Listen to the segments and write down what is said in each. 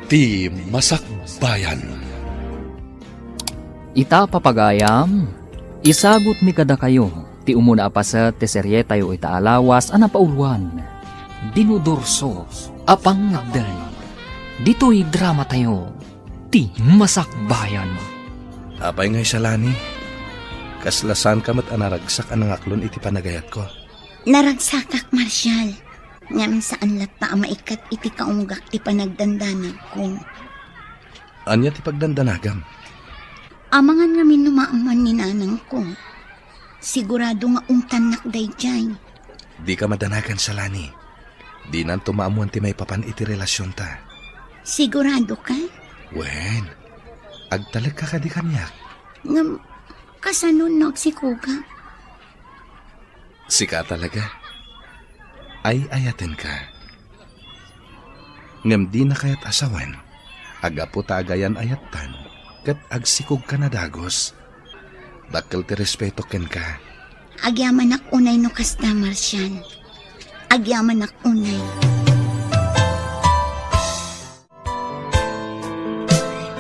Ti Masakbayan. Ita papagayam, isagot mi kada kayo, ti umuna pa sa teserye tayo ita alawas anapauluan. Dinudurso, apang nagday. Dito'y drama tayo, ti Masakbayan. Apay ngay salani, kaslasan ka mat anaragsak anang aklon iti panagayat ko. Naragsakak, Marshal. Ngamin saan lata maikat iti kaunggak ti panagdandanag ko. Anya ti pagdandanagam? Amangan ngamin numaaman ni nanang ko. Sigurado nga ungtanak dayjay. Di ka madanagan salani. Di nan tumaamuan ti may papan iti relasyon ta. Sigurado ka? Wen, agtalag ka di kanyak. Ngam, kasanunog si Kuga. Sika talaga. Ay ayaten ka. Ngam di na kayat asawan. Agapo tagayan ayatan. Kat agsikog ka na dagos. Dakkel ti respeto ken ka. Agyaman ak unay no kasta, Marshal. Agyaman ak unay.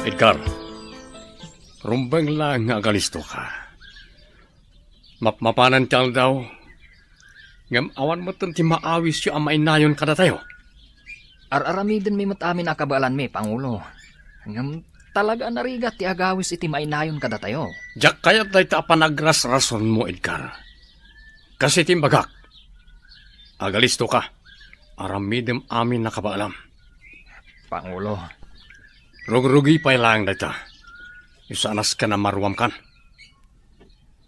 Edgar, rumbang lang nga agalisto ka. Mapmapanan tiyal daw. Ngam awan mo ti maawis yung amainayon kada tayo. Ar-aramidin mi matamin akabalan mi, Pangulo. Ngam talaga narigat ti agawis iti mainayon kada tayo. Diyak kaya tayo ta panagras-rason mo, Edgar. Kasi timbagak, agalisto ka. Aramidem amin nakabaalam. Pangulo, Rugrugi pa lang data. Isanas ka na maruam kan.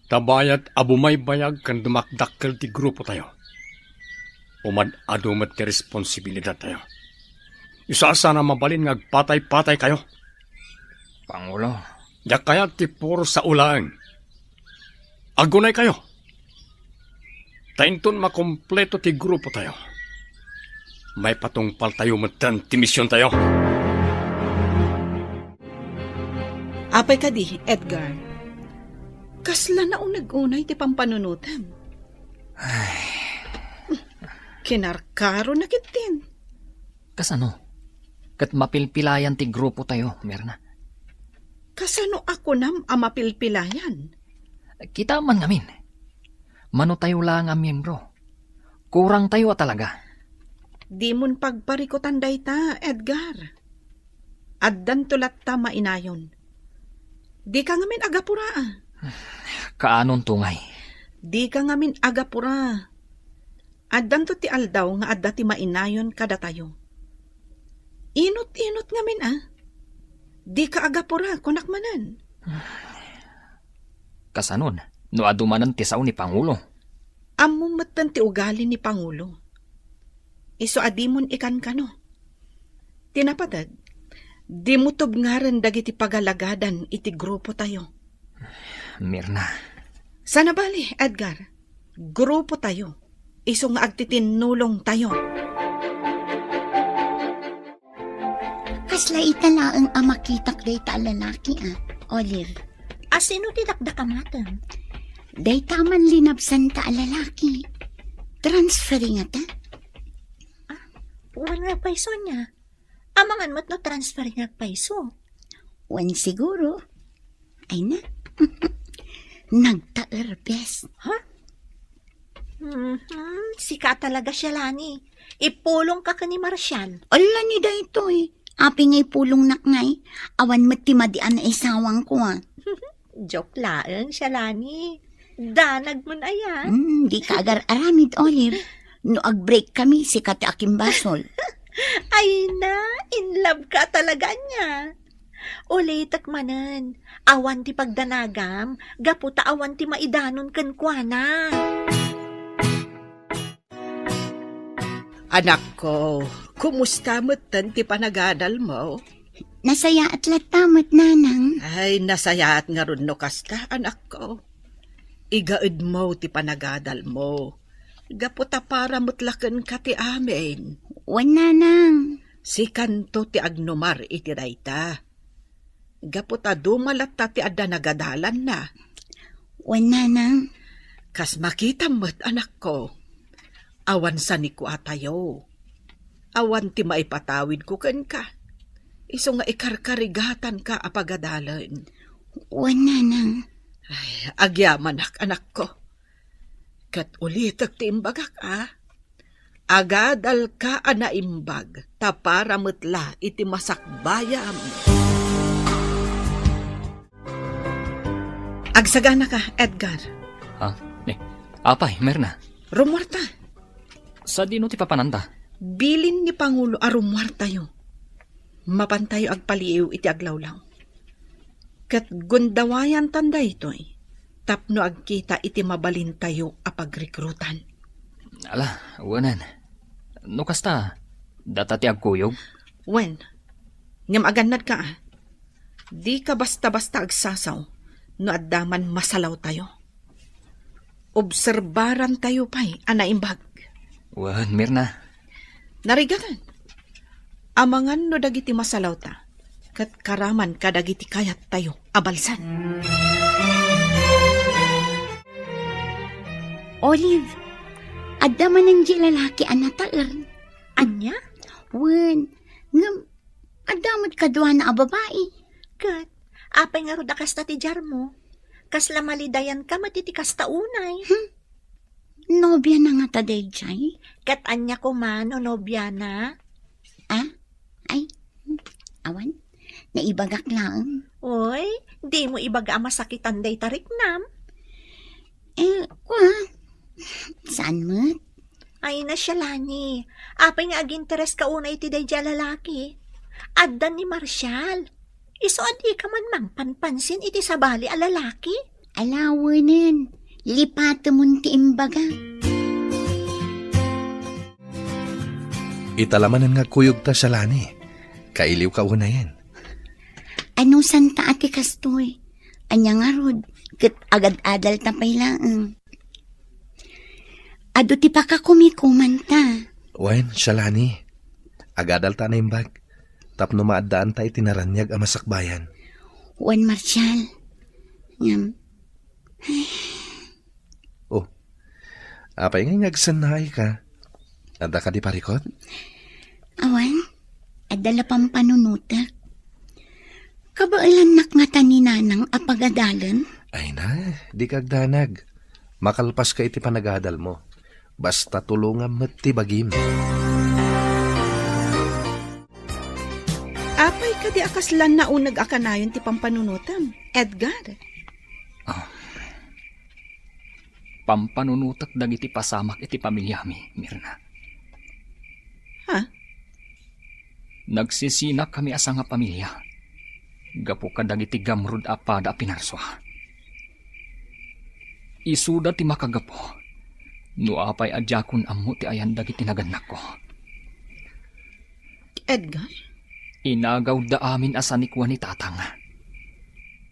Tabayat abumay bayag kan dumakdakkel ti grupo tayo. Umad-adumat ti responsibilidad tayo. Isasa na mabalin ngagpatay-patay kayo. Pangulo. Diyak kaya ti puro sa ulaan. Agunay kayo. Tainton makompleto ti grupo tayo. May patungpal tayo matan ti misyon tayo. Apay ka di, Edgar. Kasla na unag-unay ti pampanunutan. Kinarkaro na kitin. Kasano? Kat mapilpilayan ti grupo tayo, Merna. Kasano ako nam amapilpilayan? Kita man ngamin. Mano tayo lang ang miyembro. Kurang tayo talaga. Di mon pagparikutan day ta, Edgar. Addan tulat ta mainayon. Di ka ngamin agapura. Kaanon tungay? Di ka ngamin agapura. Addan to ti aldaw nga adda ti mainayon kada tayo. Inot-inot ngamin Di ka agapura kunak manan. Kasanon, no adumanan ti sao ni Pangulo. Ammo matan ti ugali ni Pangulo. Iso adimon ikan kano. Tinapatag, di mo tubngaran dagiti pagalagadan iti grupo tayo. Mirna. Sana bali, Edgar. Grupo tayo. Iso nga agtitinulong tayo. Kasla italaang amakitak day ta lalaki, Olive. Asino ti dakdakamatan? Day taman linabsan ta lalaki. Transferring ata? Wan nga paiso niya. Amangan mo't no transfer nga paiso. Wan siguro. Ay na. Nagta-erbes. Sika talaga siya, Lani. Ipulong ka ni Marshal. Ala ni da ito Api ngay pulong nakngay. Awan matimadian na isawang ko Joke laeng siya, Lani. Danag mo na yan. Di ka agar-aramid, Olive. No ag-break kami, sikat aking basol. Ay na, in love ka talaga niya. Ulitak manan, awan ti pagdanagam, gaputa awan ti maidanon kan kuana. Anak ko, kumusta mo't ti panagadal mo? Nasaya at latamat, nanang. Ay, nasaya at nga ron no kasta, anak ko. Igaid mo ti panagadal mo. Gaputa para mutlakan ka ti amin. Wan, nanang. Si kanto ti agnomar iti dayta. Gaputa dumalat ta ti adda nagadalan na. Wan, nanang. Kas makita mo't anak ko. Awan sa ni ko atayo. Awan ti maipatawid ko ken ka. Iso nga ikarkarigatan ka apagadalan. Wala nang. Ay, agyaman anak ko. Kat ulit tiimbagak Agadal ka anaimbag, tapara metla iti masakbayam. Agsagana ka, Edgar. Ha? Apay, Merna. Rumwarta. Sa dino ti papananda? Bilin ni Pangulo a rumwartayo. Mapantayo agpaliiw iti aglawlaw. Kat gundawayan tanda ito'y. Tapno agkita iti mabalintayo a pagrekrutan. Ala, wanan. No kasta, data ti agkuyog? Wen, ngam aganad ka Di ka basta-basta agsasaw no addaman masalaw tayo. Obserbaran tayo pa'y anaimbag. Wan, Mirna. Narigatan. Amangan no dagiti masalaw ta. Kat karaman ka dagiti kayat tayo abalsan. Olive, adda man ang lalaki anataer. Anya? Wen, ngam, adamot kadwa na a babae. Kat, apay nga roda kasta ti jar mo. Kasla malidayan ka matitikas ta unay. Nobya na nga taday jay. Kat anya ko man o nobya na. Ay, awan, naibagak lang. Oy, di mo ibaga masakitan day tarik nam. Saan mo? Ay na siya lani. Apay nga aginteres ka unay ti day dya lalaki. Addan ni Marshall. Iso adi ka man mang panpansin iti sabali a lalaki. Alawanan, lipato mo ti imbaga. Italamanan nga kuyog ta siya lani. Kailiw ka una yan. Anong santa ati kastoy? Anya nga rod, kat agad-adal tapay lang. Ado ti pa ka kumikumanta. Wen, siya lani. Agadal ta na imbag. Tapno maadaan ta itinaranyag ang masakbayan. Juan Marshall. Ngam, Apay nga ngagsanay ka. Ada ka di parikot? awan, adala pang panunutak. Kabailan nakngatan ni nanang apagadalan? Ay na, di kagdanag. Makalpas ka iti panagadal mo. Basta tulungan mo ti bagim. Apay ka di akaslan na unag akanayon ti pampanunutam, Edgar. Pampanunutak dagiti pasamak iti pamilyami, Mirna. Ha? Nagsisinak kami asa nga pamilya. Gapu ka dagiti gamrud apada pinarswa. Isuda ti makagapo. No apay adjakon ammo ti ayan dagiti naganak ko. Edgar? Inagaw da amin asa ni kuwa ni tatang.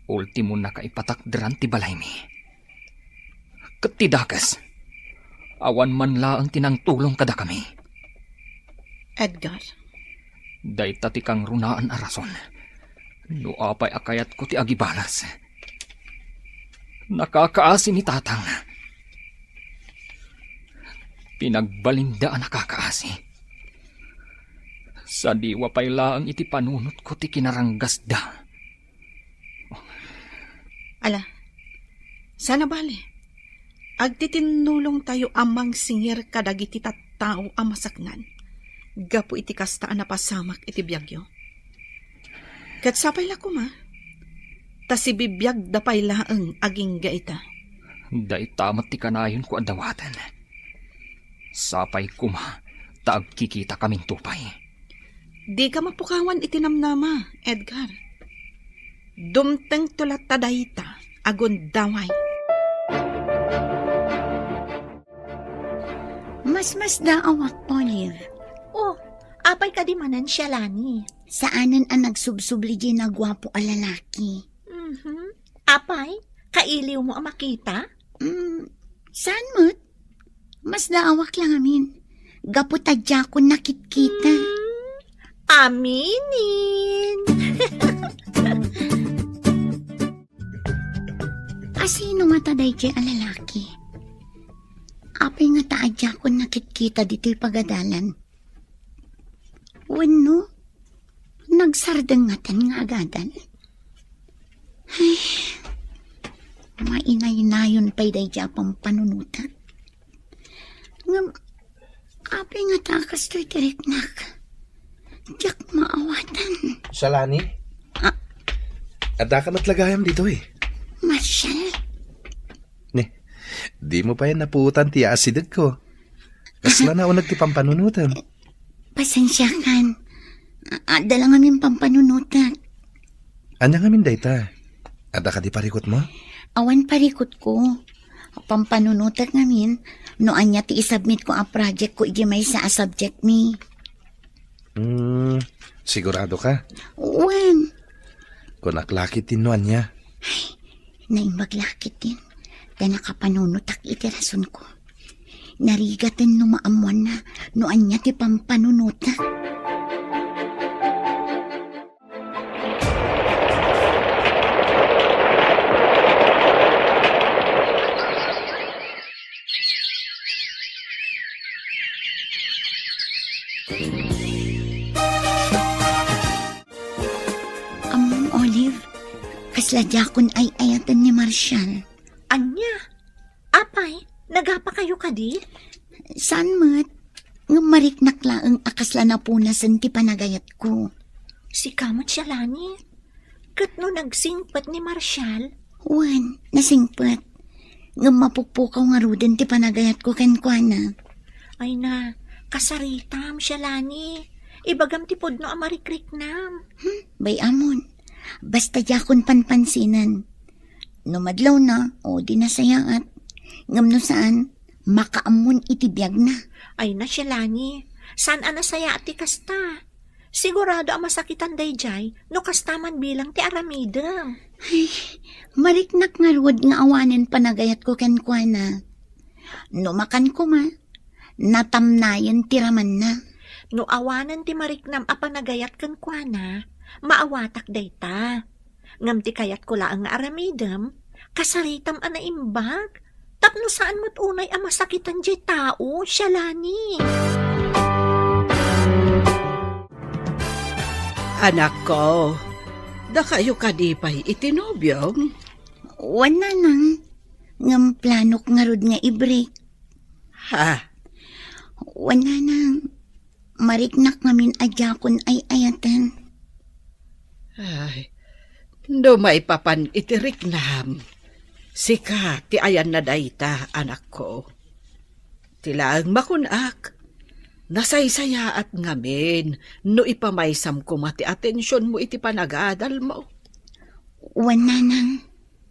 Ultimo na kaipatakderan ti balay mi. Katidakas. Awan man laang tinangtulong kada kami. Edgar? Dayta ti kang runaan a rason. No apay akayat ko ti agibalas. Nakakaasi ni tatang. Pinagbalindaan nakakaasi. Sa diwa pay laang iti panunot ko ti kinaranggasda. Ala, sana bali. Agtitinulong tayo amang singir kadagiti tattao amasaknan. Gapu iti kastaan na pasamak iti biyagyo. Kat sapay la kuma. Ta si bibiyag da pay laang aging gaita. Day tamat ti kanayon ko adawatan. Sapay kuma, taag kikita kaming tupay. Di ka mapukawan itinamnama, Edgar. Dumteng tulat tadayta, agon daway. Mas daawak, Olive. Oh, apay ka di manan siya lani. Saanan ang nagsubsubli di na gwapo a lalaki? Apay, kailiw mo ang makita? Saan mo't? Mas daawak lang amin. Gaputadya ko nakitkita. Aminin! Asino nga taday di a lalaki? Apay nga taadya ko nakitkita dito'y pagadalan. Wano? agsardengatan nga agadan. Ay, mainay-nayon pa'y day pang panunutan. Ngam, apay nga takas to'y tiriknak. Diyak maawatan. Salani? Ada ka na't lagayam dito eh. Marshal, Di mo pa yan napuutan ti asidag ko. Kasla na unag ti pampanunutan. pasensya kan. Dala nga min pampanunutan. Anya nga min dayta? Ada ka di parikot mo? Awan parikot ko. Pampanunutan nga min. No anya ti isubmit ko a project ko iji may sa a subject mi. Sigurado ka? Wan. Kung naklakit din no anya. Naimaglakit din. Da nakapanunutak iti rason ko. Narigatin no maamuan na no anya ti pampanunutak. Olive, kasladyakon ay ayatan ni Marshall. Anya? Apay, nagapa kayo kadi? Saan mat? Nga mariknak laang akasla na punasan ti panagayat ko. Si kamot siya lani. Kat no nagsingpat ni Marshall, Wan, nasingpat. Nga mapukpukaw nga ruden ti panagayat ko kenkwana. ay na, kasaritam siya lani. Ibagam ti podno amarikrik nam. Bay amon, basta yakon panpansinan. Numadlaw na, o di nasayaat. Ngam no saan, makaamon itibiyag na. Ay na siya lani. Saan anasaya ti kasta? Sigurado ang masakitan dayjay no kastaman bilang ti aramidem. Mariknak nga ruod nga awanen panagayat ko kenkwana. Numakan ko ma, natamnayan tiraman na. No awanan ti mariknam a panagayat ken kuana, maawatak dayta. Ngam ti kayat ko laang nga aramidem, kasaritam a naimbag. Tapno saan mo't unay a masakitan jay tao, siya lani. Anak ko, da kayo kadipay itinobyong. Wana nang, ngam planok nga rod nga i-break. Ha? Wana nang, mariknak ngamin adyakon ay ayatan. Ay, do may papan itirik nam. Sika, ti ayan na dayta, anak ko. Tilaang makunak. Nasaysaya at ngamin, no ipamaysam ko mati atensyon mo iti panagadal mo. Wana nang,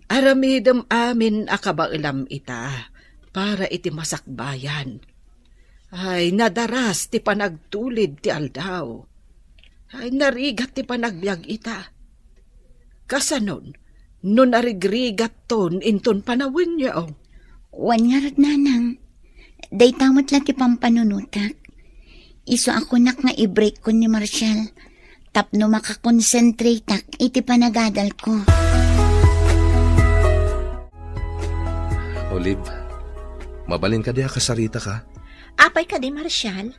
Aramidem amin akabailam ita, para iti masakbayan. Ay, nadaras ti panagtulid ti aldaw. Ay, narigat ti panagbiag ita. Kasanon, no narigrigat ton inton panawin niya. wan nga rod nanang. Day tamot lang ti pampanunutak. Iso ako nak nga i-break ko ni Marshall. Tapno makakonsentrate tak iti panagadal ko. Olive, mabalin ka diya kasarita ka. Apay ka di, Marshall?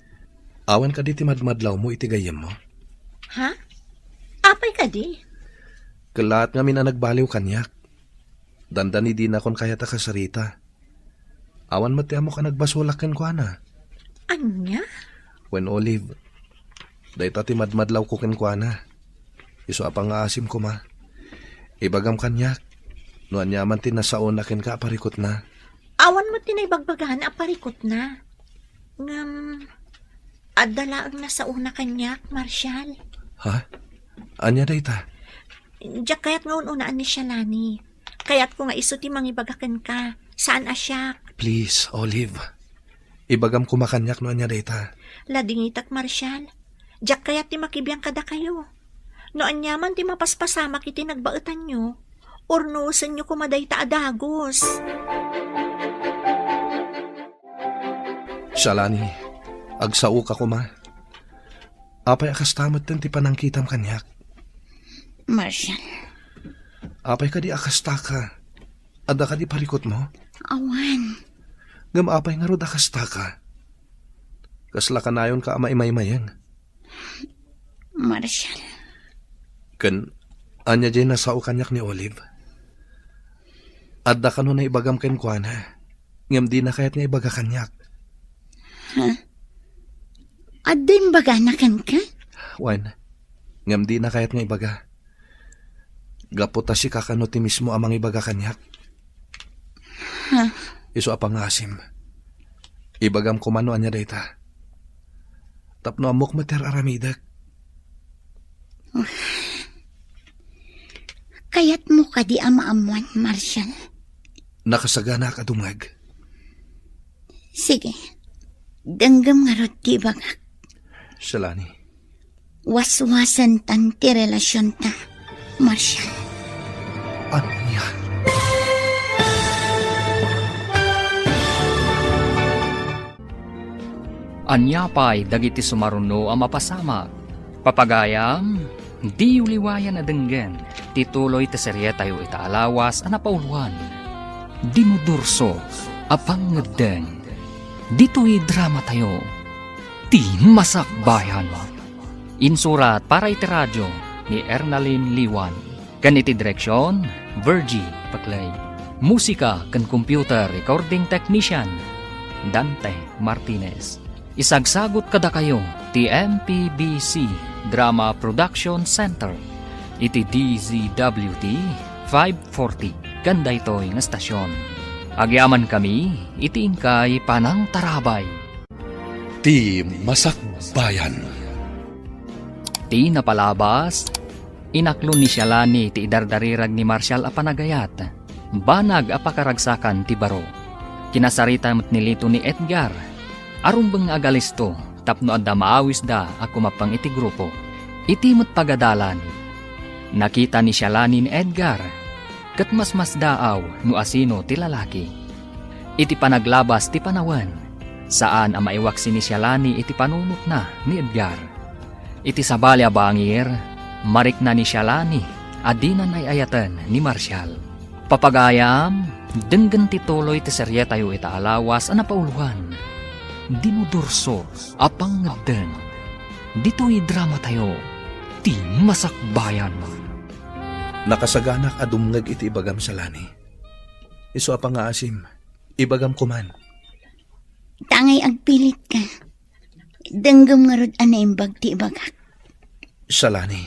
Awan ka di ti madmadlaw mo iti gayem mo. Ha? Apay ka di? Kalaat nga mina nagbaliw kanyak. Dandani di na kon kaya ta kasarita. Awan matiamo ka nagbasulakan ko ana. Anya? When Olive, dayta ti madmadlaw ko kenkwana. Iso apang aasim ko ma. Ibagam kanyak. No anyaman ti nasaon na ken ka parikot na. Awan mo tinaybagbagan a parikot na. Ngam, adala ang nasa una kanyak, Marshall. Ha? Anya dayta? Diyak kayat nga unaan ni siya lani. Kayat ko nga iso ti mangibagakan ka. Saan asyak? Please, Olive. Ibagam ko makanyak no anya dayta. Ladingitak, Marshall. Diyak kayat ti makibiyang kada kayo. No anyaman ti mapaspasamak iti nagbaetan nyo. Ornusan nyo kumaday ta adagos. Shalani, agsao ka ko ma. Apay akastamot din ti panangkitam kanyak. Marshall, Apay ka di akasta ka. Ada ka di parikot mo. awan. Ngam apay nga rod akasta ka. Kasla ka nayon ka ama imaymayang. Marshall, Kan, anya dyan nasao kanyak ni Olive. Adda ka no na ibagam ken kuana. Ngam di na kayat nga ibaga kanyak. Aday baganakan ka? Wan, ngam di na kayat nga ibaga. Gaputa si kakano ti mismo amang ibaga kanyak. Iso apang asim. Ibagam ko mano anya dayta. Tapno amok mater aramidak. Kayat mo ka di ama-amuan, Marshall. Nakasagana ka dumag. Sige. Danggam nga rod di bagak. Salani. Waswasan tan ti relasyon ta, Marshall. Ano niya? Anyapay dagiti sumaruno ang mapasama. Papagayam, di uliwayan na denggen. Tituloy ti serye tayo itaalawas ang napauluan. Dinudurso, apang ngedeng. Dito'y drama tayo. Ti masakbayan. Insurat para iti radyo ni Ernalyn Liwan. Kan iti direksyon, Virgie Paclay. Musika kan computer recording technician, Dante Martinez. Isagsagot kada kayo ti MPBC Drama Production Center iti DZWT 540 kanda ito'y nga stasyon. Agyaman kami iti ingkay panang tarabay. Ti Masakbayan. Ti napalabas, inaklo ni Shalani ti idardarirag ni Marshall a panagayat. Banag a pakaragsakan ti baro. Kinasaritam ni Lito ni Edgar. Arumbang agalisto, tapno adda maawis da a kumapang iti grupo. Itimot pagadalan. Nakita ni Shalani ni Edgar. Kat mas daaw no asino ti lalaki. Iti panaglabas ti panawan. Saan ang maiwaksi ni Shalani iti panunot na ni Edgar. Iti sabalya bangir, marik na ni Shalani, adinan ay ayatan ni Marshall. Papagayam, denggan tituloy ti serye tayo itaalawas ang napauluhan. Dinudurso, apang ngeden. Dito'y drama tayo, ti masakbayan. Nakasaganak adumngag iti ibagam Salani. Iso apang asim, ibagam kuman. Tangay agpilit ka. Danggam nga rod anaimbag ti bagak. Salani.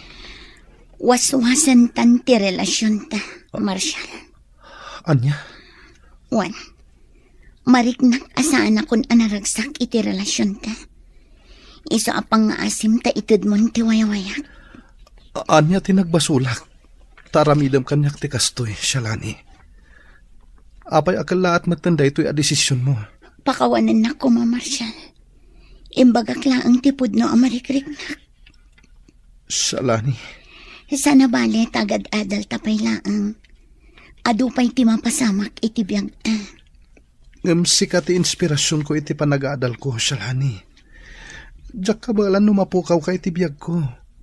Waswasan tan ti relasyon ta, Marshall. Anya? Wan, mariknak asaan akon anaragsak iti relasyon ta. Iso apang nga asim ta itid mon ti wayawayak. Anya tinagbasulak. Taramidam kanyak ti kastoy, Shalani. Apay akala at matanda ito'y adesisyon mo. Pakawanan na ko, Marshall. Imbagak laang tipod no amarikrik-nak. Shalani. Sana bale tagad-adal tapay laang. Adupay ti mapasamak iti biyag ta. Ngam sikat ti inspirasyon ko iti panag-aadal ko, Shalani. Diyak kabalan numapukaw ka iti biyag ko.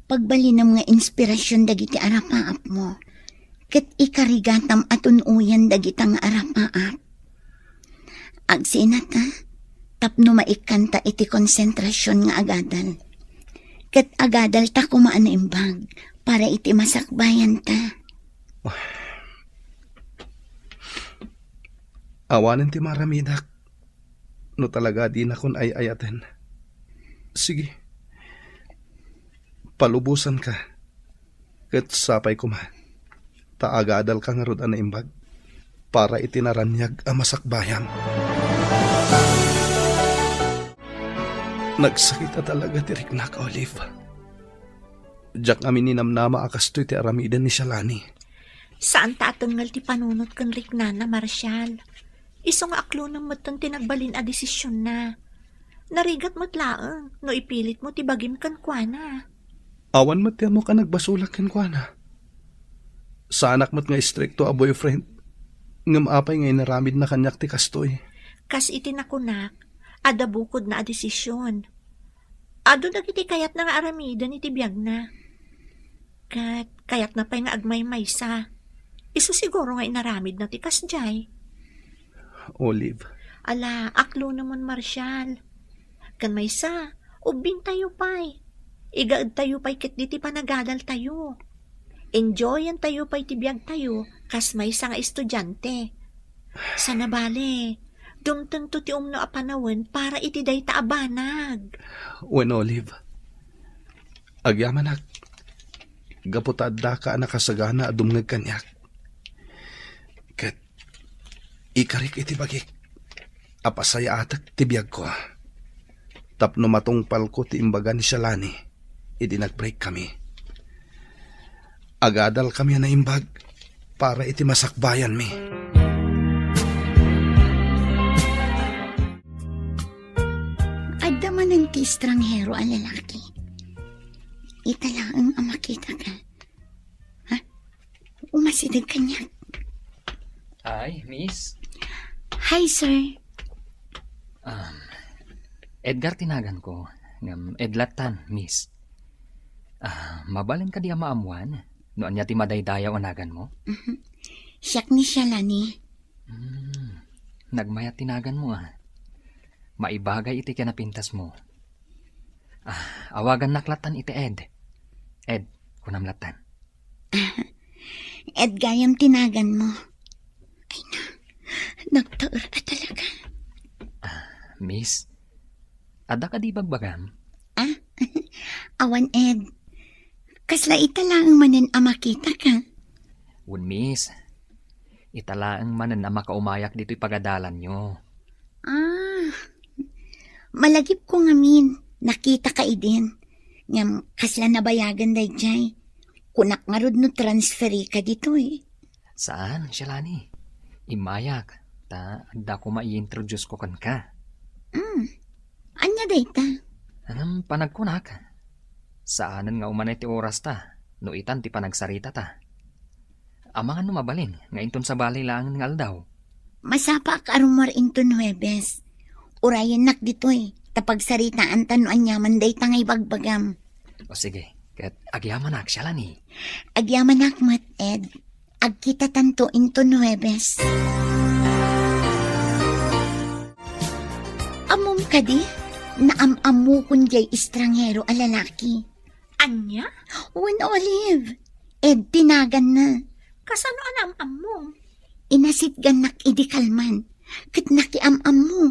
Pagbalinam nga inspirasyon dagiti arapaap mo. Ket ikarigatam atun uyan dagitang arapaap. Agsinata, tapno maikanta iti konsentrasyon nga agadal. Ket agadal ta kumaan na imbag para iti masakbayan ta. Awanin ti maramidak. No talaga di na kun ay ayaten. Sige. Palubusan ka. Ket sapay kuma. Taagadal ka nga rod na imbag. Para itinaranyag ang masakbayan. Nagsakit na talaga ti Riknak, Olive. Diyak amin ninamnama akastoy ti aramidan ni Shalani. Saan ta atengal ti panunot kan Riknana, Marshall? Iso nga aklo ng matang tinagbalin a desisyon na. Narigat mo't laang, no ipilit mo ti bagim kan kuana. Awan mo't mo ka nagbasulak ken kuana. Sa anak mo't nga istrikto a boyfriend. Ngam apay ngay naramid na kanyak ti kastoy. Kas iti nakunak, ada bukod na a desisyon. Ado dagiti kayat na nga aramidan iti biyag na. Kat kayat na pa'y nga agmay maysa. Iso siguro nga inaramid na ti kasjay. Olive. Ala, aklo naman, Marshall. Kan maysa, ubing tayo pa'y. Igaad tayo pa'y ket diti panagadal tayo. Enjoyan tayo pa'y tibiyag tayo, kas may nga estudyante. Sana bale, dumteng to ti umno a panawin para iti day taabanag. Wen Olive, agyamanak, gaputadda ka nakasagana adumngag kanyak. Ket, ikarik iti bagik, apasaya atak tibiyag ko. Tapno matungpal ko ti imbaga ni Shalani, iti nag-break kami. Agadal kami na imbag para iti masakbayan mi. Adda man ang ti estranghero a lalaki. Italaang ang makita ka. Ha? Umasidag kanya. Ay, miss. Hi, sir. Edgar tinagan ko. Edlatan, miss. Mabalin ka di maamuan. Noon niya ti madaydayaw anagan mo. Siyak ni Shalani. Nagmayat tinagan mo Maibagay iti kinapintas mo. Awagan naklatan iti Ed. Ed, kunamlatan. Ed gayam tinagan mo. Ay na, nagtaur ka talaga. Miss, ada ka di bagbagam? Awan, Ed. Kasla italaang manan ang makita ka. Wun, miss. Italaang manan na makaumayak dito'y pagadalan nyo. Malagip ko ngamin. Nakita ka idin. Ngam, kasla nabayagan day jay. Kunak nga rod no transferi ka dito eh. Saan, Shalani? Imayak. Ada ko mai-introduce ko kan ka. Anya day ta? Anong panagkunak? Saanan nga umanay ti oras ta? No itan ti panagsarita ta. Amangan no mabalin, nga inton sa balay lang ng aldaw. Masapa ka arumar into Nuebes. Urayan nak dito eh. Tapag saritaan tanuan yaman day tangay bagbagam. O sige, kat agyaman ak, Shalani. Agyaman akmat, Ed. Agkita tanto into Nuebes. Amom ka di? Naam-amu kun jay estranghero a lalaki. Anya? Wen Olive. Ed, tinagan na. Kasano anam-am mo? Inasitgan nak idikalman. Kat nakiam-am mo.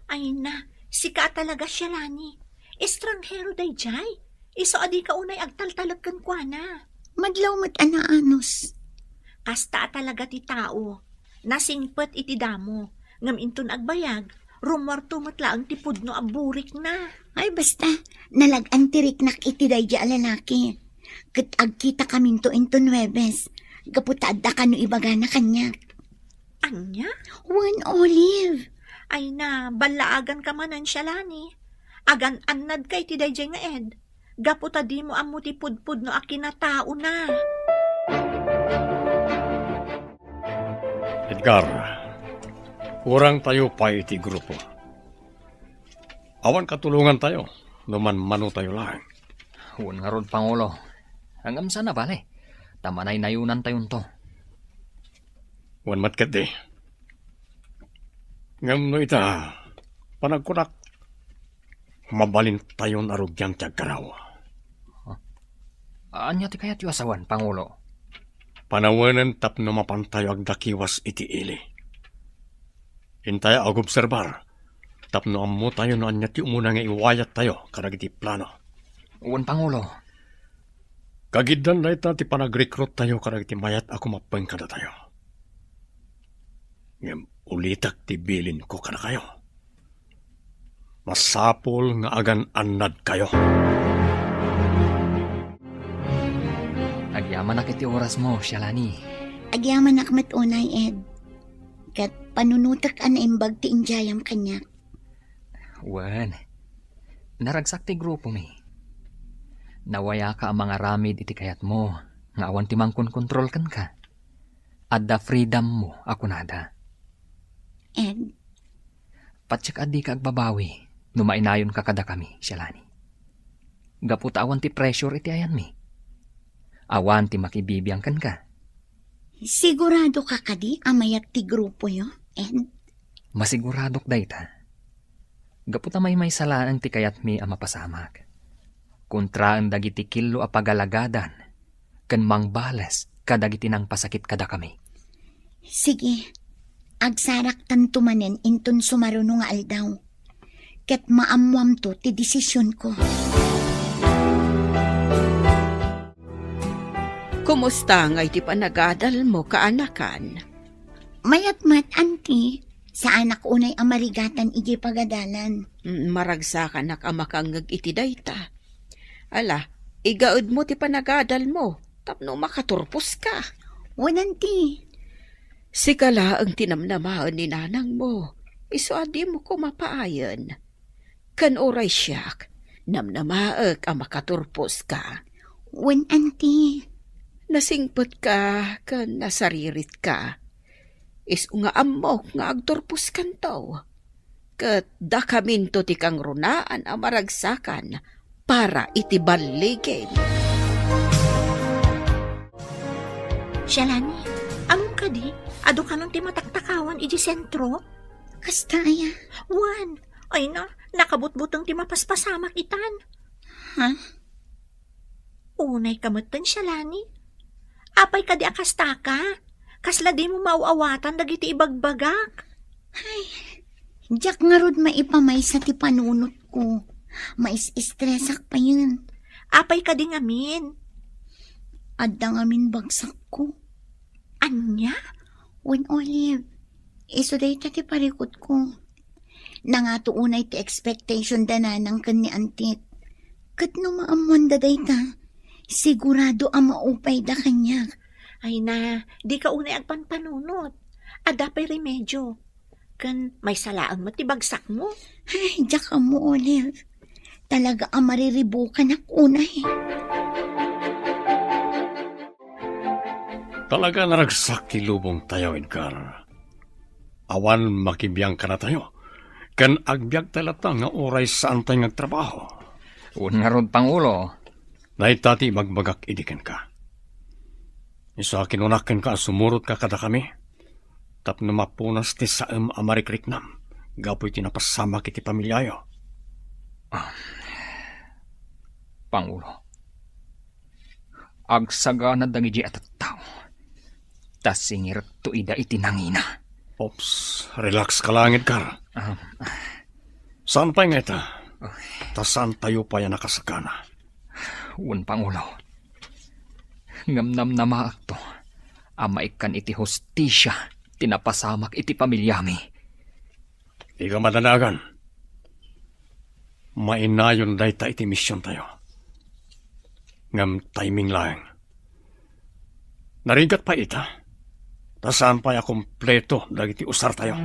Ay na, sika talaga siya, Lani. Estranghero day jay. Iso adi ka unay agtaltalag kan kwa na. Madlaw mat anaanos. Kasta talaga ti tao. Nasingpet iti damo. Ngam inton agbayag, rumorto matla ang tipod no aburik na. Ay basta, nalag-antirik nak iti day ja lalaki. Kat agkita kaminto into Nuebes. Gaputadda ka no ibaga na kanya. Anya? Wen Olive. Ay na, balaagan ka manan siya, Lani. Agan annad kay ti dayjay nga Ed. Gaputa di mo amu ti pudpud no akinatao na. Edgar, urang tayo pa iti grupo. Awan katulungan tayo, numan mano tayo lang. Huwag nga ron, Pangulo. Hanggang sana bale. Tamanay nayunan tayon to. Wan matkat di. Ngam no ita, panagkunak, mabalin tayo narugyan tiyag karaw. Anya ti kayat yu asawan, Pangulo? Panawanan tapno mapantayo agdakiwas iti ili. Hintaya agobserbar, tapno ammo tayo no anya ti umuna nga iwayat tayo karag iti plano. Uwan, Pangulo. Kagiddan na ita ti panag-recruit tayo karag iti mayat ako mapeng kada tayo. Ngam ulitak ti bilin ko kada kayo. Masapol nga agan annad kayo. Agyaman na kiti oras mo, Shalani. Agyaman akmat unay, Ed. Kat panunutak an imbag ti injayam kanya. Wan. Naragsak ti grupo mi. Nawaya ka ang mga ramid iti kayat mo. Nga awan ti mangkon kontrol kan ka. Adda freedom mo, ako nada. Ed, Patsik adi ka agbabawi. Numainayon ka kada kami, Shalani. Gaputa awan ti pressure iti ayan mi. Awan ti makibibiyang kan ka. sigurado ka kadi amayat ti grupo yo, Ed? Masiguradok dayta. Gaputa may salaan ti kayat mi ang mapasamak. Kontra ang dagiti kilo a pagalagadan. ken mangbales kadagiti nang pasakit kada kami. Sige, agsarak tanto manen inton sumaruno nga aldaw. Ket maamwam to ti desisyon ko. Kumusta nga iti panagadal mo kaanakan? Mayat-mat, auntie, sa anak unay amarigatan iji pagadalan. Maragsakan nak amakangag iti dayta. Ala, igaud mo ti panagadal mo, tapno makaturpos ka. Wan, auntie. Sikala ang tinamnamaan ni nanang mo, iso adi mo ko mapaayon. Kan oray siyak, namnamaag ang makaturpos ka. Wan, auntie. Nasingpot ka, kan nasaririt ka. Isu nga amok nga agturpos kantaw. Kat dakaminto ti kang runaan ang maragsakan para itibaligin. Shalani, among ka di? Ado ka nung ti mataktakawan iji sentro? Kasta aya. Wan, ay na, nakabutbutang ti mapaspasamak itan. Ha? Unay kamutan, Shalani. Apay ka di akasta ka? Kasla di mo mauawatan dagiti ibagbagak. Diyak nga rod maipamay sa ti panunot ko. Mais-istresak pa yun. Apay ka di ngamin. Adda ngamin bagsak ko. Anya? Wan, Olive. Iso day ti parikot ko. Nangatuunay ti expectation dananang kan ni Antit. Kat no maamuan da day ta, sigurado ang maupay da kanya. Ay na, di ka unay agpanpanunot. Adapay remedyo. Kan may salaan mo ti bagsak mo. Ay, diyak ka mo, Olive. Talaga ang mariribukan ak unay. Talaga naragsak ti lubong tayo, Edgar. Awan makibiyang ka na tayo. Kan agbyag talata nga oray saan tayo nagtrabaho. Un nga rod, Pangulo. Naitati magbagak idikan ka. Isa kinunakin ka, sumurot ka kada kami. Tap na mapunas ti saem amarikrik-nam. Gapoy tinapasama kiti pamilyayo. Pangulo. Agsaga na dangiji at tao. Tas singir to ida itinangina. Ops, relax ka lang, Edgar. Saan pa nga ita? Tasan tayo pa yan nakasakana? Un, Pangulo. Ngamnam na maakto. Amaikan iti hostisya. Tinapasamak iti pamilyami. Di ka madanagan. Mainayon day ta iti misyon tayo. Ngam timing lang. Narigat pa ita. Tasaan pa ya kompleto dagiti usar tayo.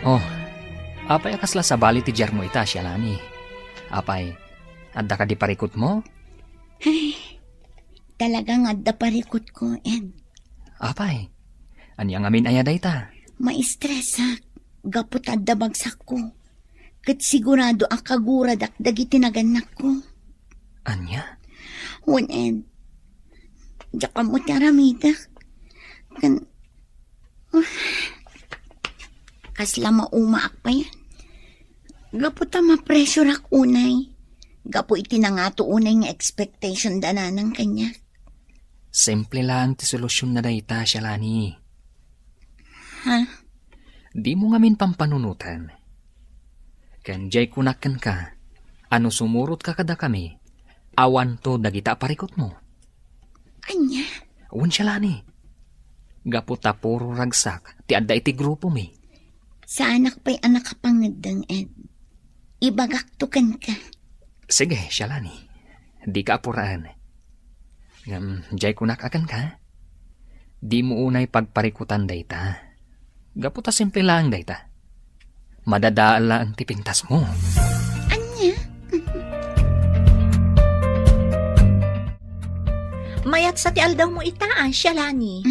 Oh, apay akasla sa bali ti Jermo ita, Shalani. Apay, adda ka di parikot mo? Ay, talagang adda parikot ko, Ed. Apay, anyang amin ayaday ta. Maistresak. Gapot adda bagsak ko. Kat sigurado akaguradak dagiti naganak ko. Anya? Wan, Ed. Diyak ka mo tiaramidak. Kasla maumaak pa yan. Gapo ta ma-pressure ak unay. Gapo iti na nga to unay nga expectation dananang kanya. Simple lang ti solusyon na dayta, Shalani. Ha? Di mo ngamin pampanunutan. Kanjay kunakan ka, ano sumurot ka kada kami, awan to dagita parikot mo. Anya? Awan, Shalani. Gapo ta puro ragsak, ti adda iti grupo mi. Sa anak pa'y anak kapangedang, Ed. Ibagaktukan ka. Sige, Shalani. Di ka apuraan. Jay kunak akan ka. Di mo unay pagparikutan dayta. Gaputa simple lang dayta. Madadaala ang tipintas mo. Anya? Mayat sa ti aldaw mo itaan, Shalani.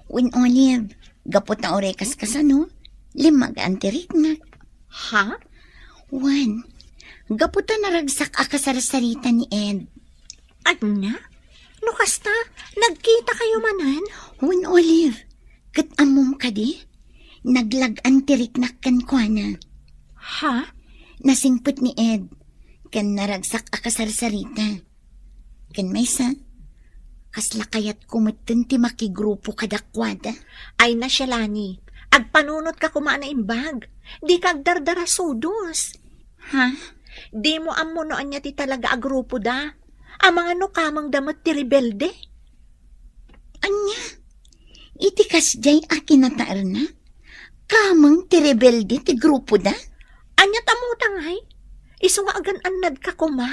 Win Olive, gapot na orekas ka sa no? Limag antirignak. Ha? Wan, gapot na naragsak akasarasarita ni Ed. Anya? Nukas ta? Nagkita kayo manan? Win Olive, kat amom ka di? Naglag antirignak kan kwa na. Ha? Nasingput ni Ed. Kan naragsak akasarsarita. Kan maysa, kasla kayat kumutun ti makigrupo kadakwada. Ay na siya, Lani. Agpanunot ka kumaan na imbag. Di ka agdardara sudos. Ha? Di mo amunoan niya ti talaga agrupo da. Ang mga nukamang damat ti rebelde. Anya? Iti kasjay akinataar na? Kamang ti rebelde ti grupo da? Anya tamutang ay. Iso nga agan anad ka kuma.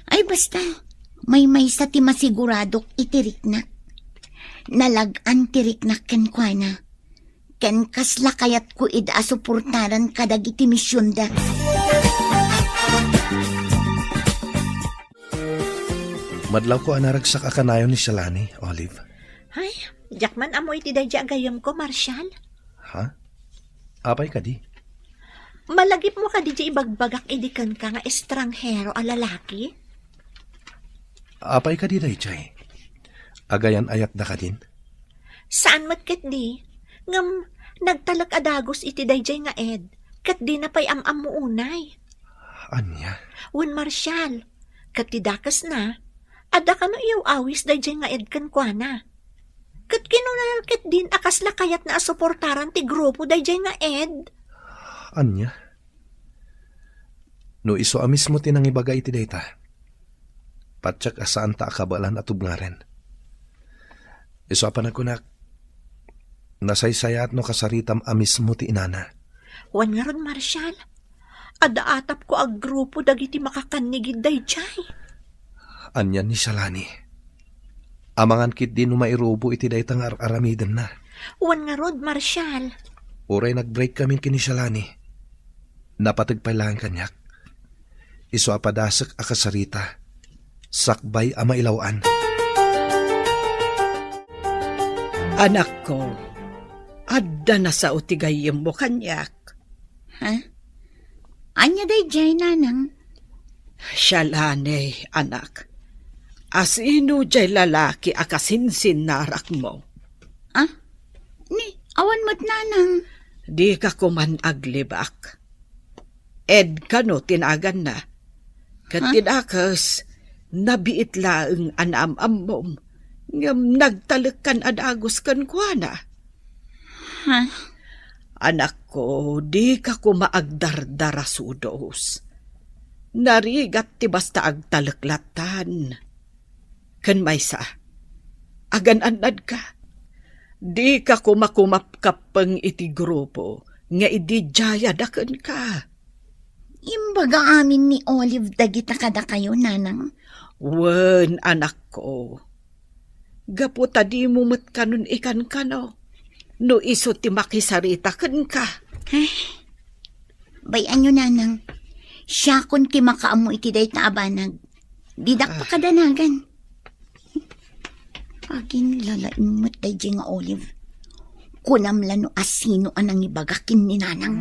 Ay basta, may sa ti masiguradok itiriknak. Nalagan tiriknak ken kuana. Ken kasla kayat ko ida suportaran kadag iti misyon da. Madlaw ko anaragsak akanayon ni Shalani, Olive. Ay, jakman amoy ti dayja agayam ko, Marshal. Ha? Apay ka di? Malagip mo ka di ibagbagak idikan ka nga estranghero a lalaki? Apay ka di, Dayjay? Agayan ayat da ka din? Saan matkat di? Ngam, nagtalak adagos iti dayjay nga ed. Kat di na pay am mo unay. Anya? Wen Marshal, kat ti dakas na, ada ka no iyaw awis dayjay nga ed kan kuana. Kat kinunal kat din akas lakayat na asuportaran ti grupo dayjay nga ed. Anya? No iso amis mo tinang ibagay iti dayta. Patsak asaan ta akabalan at ubngaren. Iso apan akunak. Nasaysayat no kasaritam amis mo ti inana. Wan nga ron, Marshal. Ada atap ko ag grupo dagiti makakanigid dayjay. Anya ni Shalani. Amangan kit din mairubo iti dayta nga aramidem na. Wan nga rod, Marshal. Uray nag-break kami kini Shalani. Napatagpay lang kanyak. Iso apadasak akasarita. Sakbay ama ilawan. Anak ko, adda na sa utigayem mo kanyak. Ha? Anya dayjay nanang? Shalane, anak. Asino jay lalaki akasinsin narak mo. Ah? Ni, awan mo't nanang. Di ka kuman aglibak. Ed kano tinagan na. Katinakas, nabiit laeng anam-amom. Ngam nagtalakan adagos kan kuana. Ha? Anak ko, di ka kumaagdardara sudos. Narigat ti basta agtalaklatan. Kan maysa, agan-anad ka. Di ka kumakumapkapang iti grupo, nga idijaya dakan ka. Imbaga amin ni Olive dagita kada kayo nanang. Wen, anak ko. Gaputa di mo matkanon ikan ka no. No iso ti makisarita kan ka. Bayan nyo nanang. Siya kun kimakaamu iti day ta abanag. Didak pa kadanagan. Agin lalain mo't dayjay nga Olive. Kunamla no asino anang ibagakin ni nanang.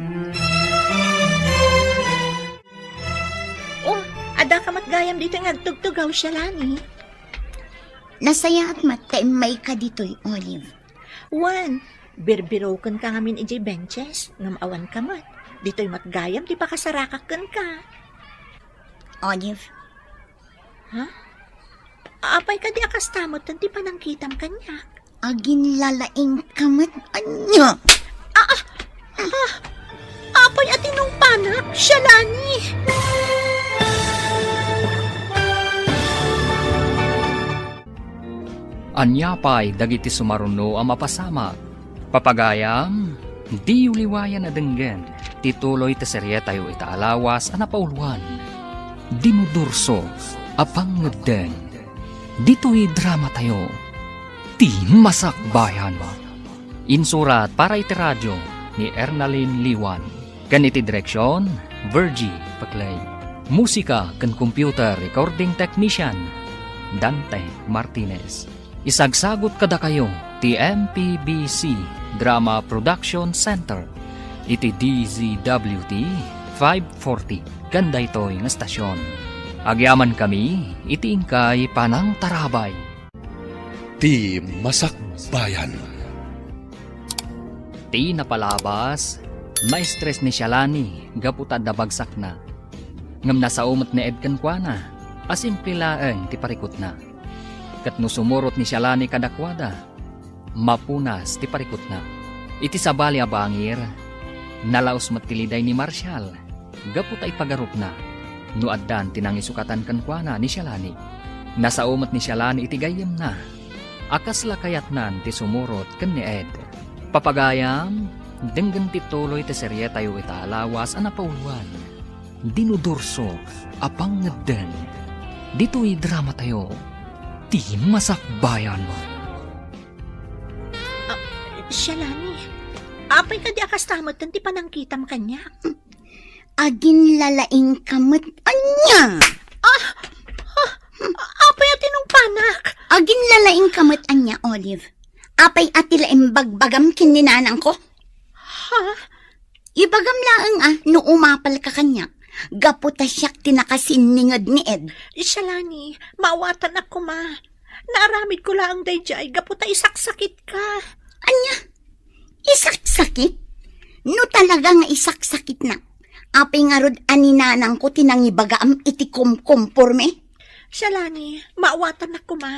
Oh, ada ka matgayam dito nga agtugtugaw siya, Lani. Nasaya at may ka dito'y Olive. Wan, birbirokan ka ngamin ijay benches, ngam awan ka mat. Dito'y matgayam, di pa kasarakakan ka. Olive, Apay ka di akastamot, tanti pa nang kitam kanyak. agin lalaing kamat anya. Apay at inong panak, siya, Lani. Anyapay dagiti sumaruno ang mapasama. Papagayam, di uliwayan na denggen. Tituloy ta serye tayo itaalawas ang napauluan. Dinudurso, apang ngeden. Dito'y drama tayo. Ti Masakbayan. Insurat para iti radyo ni Ernalyn Liwan. Ganiti direksyon, Virgie Paclay. Musika kan computer recording technician, Dante Martinez. Isagsagot kada kayo ti MPBC Drama Production Center iti DZWT 540 ganda ito'y nga stasyon. Agyaman kami iti ingkay Panang Tarabay. Ti Masakbayan. Ti napalabas, maestres ni Shalani gaputad na bagsak na. Ngam nasaumot ni Ed kan kuana, asimple laeng ti parikot na. Kat no sumurot ni Shalani kadakwada, mapunas ti parikot na. Iti sabali abangir, nalaos matiliday ni Marshall, gapot ay pagarup na. No addan tinangisukatan kan kuana ni Shalani. Nasaumot ni Shalani iti gayem na. Akas lakayat nan ti sumurot kan ni Ed. Papagayam, denggan ti tuloy ti serye tayo italawas ang napauluan. Dinudurso, apang ngeden. Dito'y drama tayo, ti masakbayan mo. Shalani, apay ka di akastamot ti panangkitam kanya. Agin lalaing kamot anya. Apay at inong panak. Agin lalaing kamot anya, Olive. Apay atila imbagbagam kininanang ko. Ha? Ibagam laang no umapal ka kanya. Gaputa siyak tinakasiningad ni Ed. Shalani, maawatan ako ma. Naaramid ko lang dayjay, gaputa isaksakit ka. Anya? Isak-sakit? No talaga nga isak-sakit na. Apay nga rod aninanang ko tinangibagaam iti kumporme. Shalani, maawatan ako ma.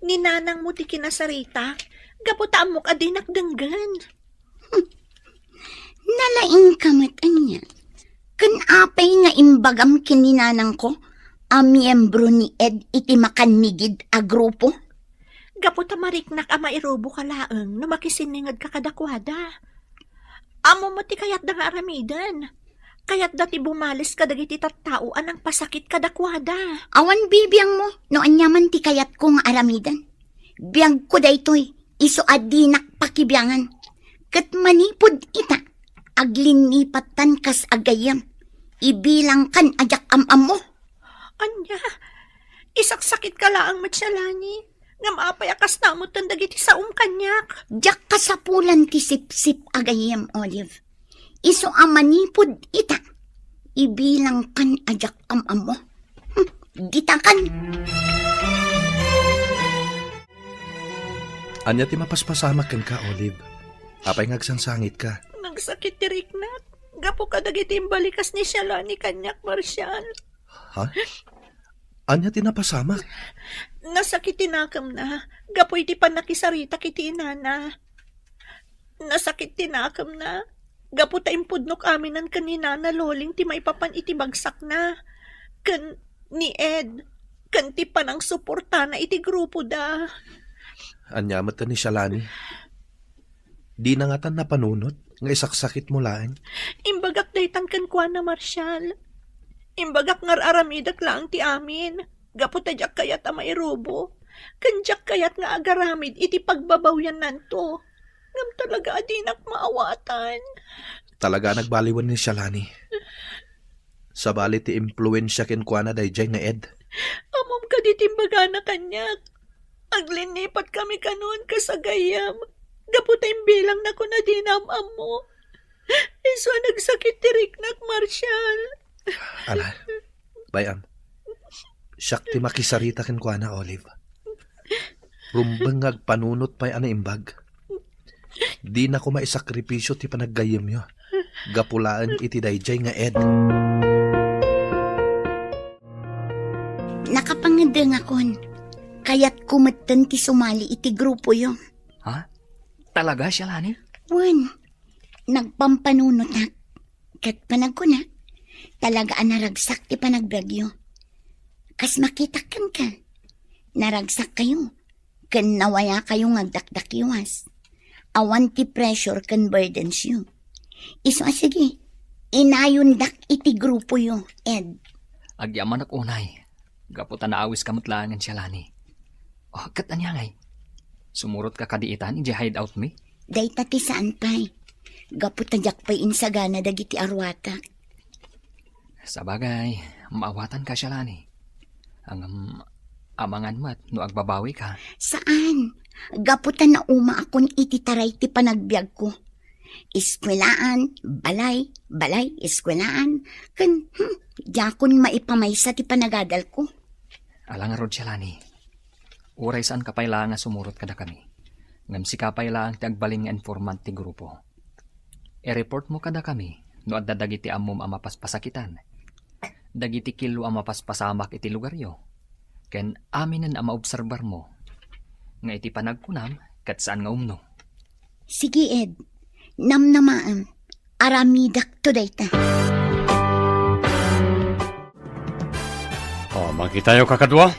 Ninanang mo ti kinasarita, gaputa mo ka dinak denggan. Nalaing kamot anya. Kan apay nga imbagam kininanang ko, a miyembro ni Ed iti makanigid a grupo. Gaputa mariknak a mairobo ka laeng no makisiningad ka kadakwada. Amo mo ti kayat da nga aramidan. Kayat dati bumalis ka dagiti tattao anang pasakit kadakwada. Awan bibiyang mo, no anyaman ti kayat ko nga aramidan. Biyag ko daytoy, iso adinak pakibiyangan. Kat manipod ita, aglinipatan kas agayam. Ibilang kan ajak am-am mo. Anya, isaksakit ka laang Shalani. Ngam apay akas namot ang dagiti saong kanyak. Jak kasapulan ti sip-sip agayam, Olive. Iso amanipod ita. Ibilang kan ajak am-am mo. Gitakan. Anya ti mapaspasamak kan ka, Olive. Apay ngagsangsangit ka. Nagsakit ti Riknat. Gapo ka dagiti imbalikas ni Shalani kanyak, Marshall. Ha? Anya ti napasamak? Nasakit tinakam na. Gapoy ti panakisarita kiti inana. Nasakit tinakam na. Gapo ta impudnok aminan kanina na loling ti maipapan iti bagsak na. Kan ni Ed. Kan ti panang suporta na iti grupo da. Anya mata ni Shalani. Di na nga tan napanunot. Nga isaksakit mo laeng. Imbagak daytan kan kuan na Marshall. Imbagak ngar aramidak lang ti amin. Gapo ta jak kayat a mairobo. Kanjak kayat nga agaramid iti pagbabawyan nanto. Ngam talaga adinak maawatan. Talaga nagbaliwan ni Shalani. Sa bali ti impluensya ken kuana dayjay nga Ed. Amom ka ditimbaga na kanyak. Aglinipat kami kanon kasagayam. Gaputay bilang na ko na dinamam mo. Iso nagsakit ti Riknak, Marshall. Ala, bayam. Siyak ti makisarita ken kuana, Olive. Rumbeng agpanunot pa'y ana imbag. Di na ko maisakripisyo ti panaggayem yo. Gapulaan iti dayjay nga Ed. Nakapangadeng akon. Kaya't kumatan ti sumali iti grupo yo. Ha? Talaga, Shalani? Wan, nagpampanunot na. Kat panag ko na. Talaga naragsak ti panagbagyo. Kas makita kan ka. Naragsak kayo. Kan nawaya kayo ngagdakdakiwas. Awan ti pressure kan burdens yo. Iso sige. Inayon dak iti grupo yo, Ed. Agyaman ak unay. Gaputan na awis kamot langan, Shalani. Oh, kat anyangay. Sumurot ka kadiitan, iji hideout mi? Day tati saan pa'y. Gaputadyak pa'y insagana dagiti arwata. Sabagay, maawatan ka, Shalani. Ang amangan mat, no agbabawi ka. Saan? Gaputan na uma akon iti taray ti panagbiag ko. Iskwelaan, balay, iskwelaan. Kan, yakon maipamaysa ti panagadal ko. Alang rod, Shalani. Uray saan kapay lang nga sumurot kada kami. Ngam si kapay lang ti agbaling nga informant ti grupo. E-report mo kada kami no at dadagiti amom ang mapaspasakitan. dagiti kilo ang mapaspasamak iti lugaryo. Ken aminen ang maobserbar mo. Nga iti panagkunam, kat saan nga umno. Sige, Ed. Namnamaam. Aramidak to dayta. O, makitayo kakadwa.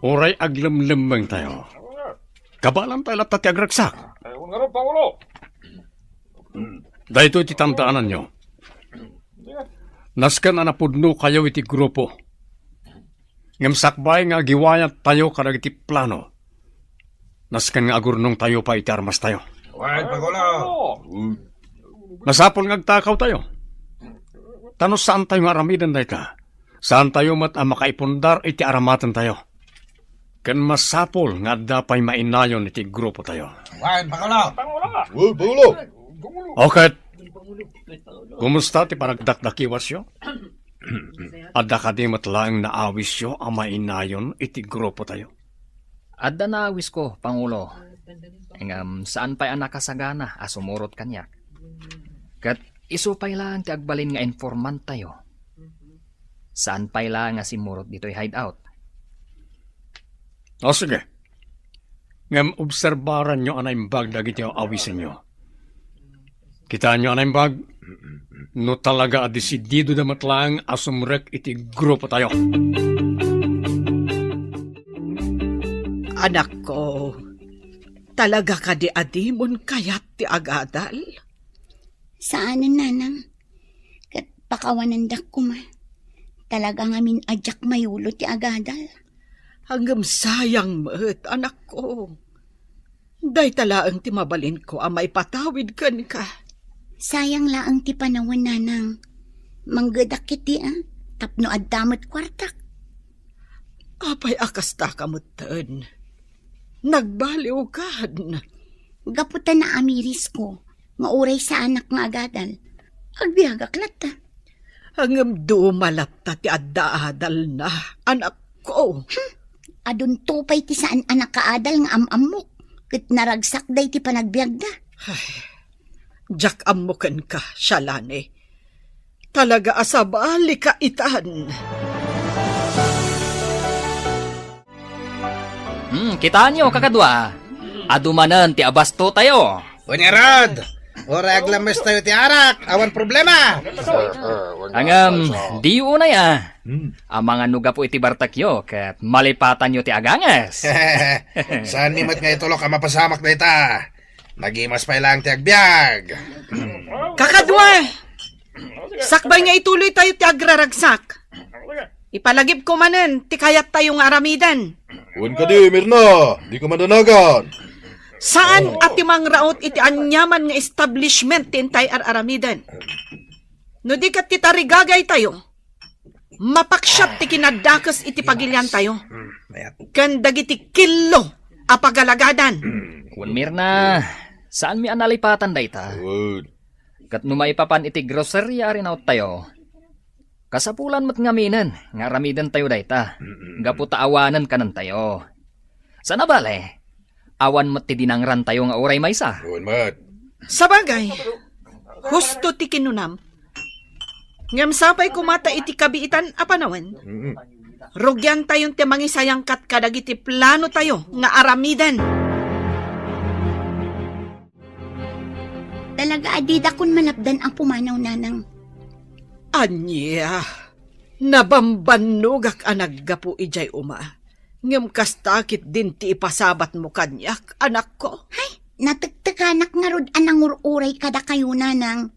Uray aglamlamang tayo. Kabalan tayo lahat ti agragsak. Dahito iti tandaanan nyo. Naskan na napudno kayo iti grupo. Ngamsakbay nga giwayat tayo karag iti plano. Naskan nga agurnong tayo pa iti armas tayo. Nasapol nga agtakaw tayo. Tanos saan tayo aramidan dahi ka? Saan tayo mat makaipundar iti aramatan tayo? Kan masapol nga dapay mainayon iti grupo tayo. Okay. Kumusta ti panagdakdakiwas yo? Adda ka di matlaang naawis yo ang mainayon iti grupo tayo. Adda naawis ko, Pangulo. Saan pa'y anak kasagana asumurot kanyak. Kat isupay lang ti agbalin nga informant tayo. Saan pa'y lang nga simurot dito'y hideout. O sige. Ngam obserbaran nyo anay bag dagiti awisin nyo. Kita nyo anay bag, no talaga adesidido na matlang asumrek iti grupo tayo. Anak ko, talaga ka di adimon kayat ti agadal? Saanan, nanang? Kat pakawanandak ko ma. Talaga ngamin adyak mayulo ti agadal. Hanggang sayang mo't, anak ko. Day talaang ti mabalin ko ang maipatawid kan ka. Sayang laang ti panawan, nanang. Manggadak kiti tapno addamot kwartak. Apay akasta kamutan. Nagbaliw kan. Gaputan na amiris ko. Nga uray sa anak nga agadal. Agbiagak lata. Hanggang dumalapta ti adda-adal na, anak ko. Adun tupay ti saan anak kaadal nga amamok. Kat naragsak day ti panagbiag da. Jak amukan ka, Shalane. Talaga asabali ka itan. Kita nyo, kakadwa. Adumanan ti abasto tayo. Unyarad! Ora aglames tayo ti arak. Awan problema. Di unay Ang mga nuga po iti bartakyo, kat malipatan nyo ti agangas. Saan ni mat nga itulok ang mapasamak na ita? Nagimas pa ilang ti agbyag. Kakadwa! Sakbay nga ituloy tayo ti agraragsak. Ipalagip ko manen, ti kayat tayong aramidan. Huwag ka di, Mirna. Di ka madanagan. Saan at timang raot iti anyaman nga establishment ti intay aramidan? No di kat titarigagay tayo, mapaksyat ti kinadakas iti pagilyan tayo. Kandag iti kilo apagalagadan. Kun Mirna, saan mi analipatan dayta? Kat numaipapan iti grocery rin out tayo. Kasapulan mo't ngaminan, nga ramidan tayo dayta. Gaputa awanan kanan tayo. Sana bale, awan mo't ti dinangran tayo nga uray maysa. Huwag mat. Sabagay, husto ti kinunam. Ngam sapay kumata iti kabiitan apanawan. Rugyan tayong ti mangisayang kat kadag iti plano tayo nga aramidan. Talaga adida kun malapdan ang pumanaw, nanang. Anya, nabambanugak anaggapo ijay uma. Ngam kastakit din ti ipasabat mo kanyak, anak ko. Hay, natagtakanak nga rod anang ururay kada kayo, nanang.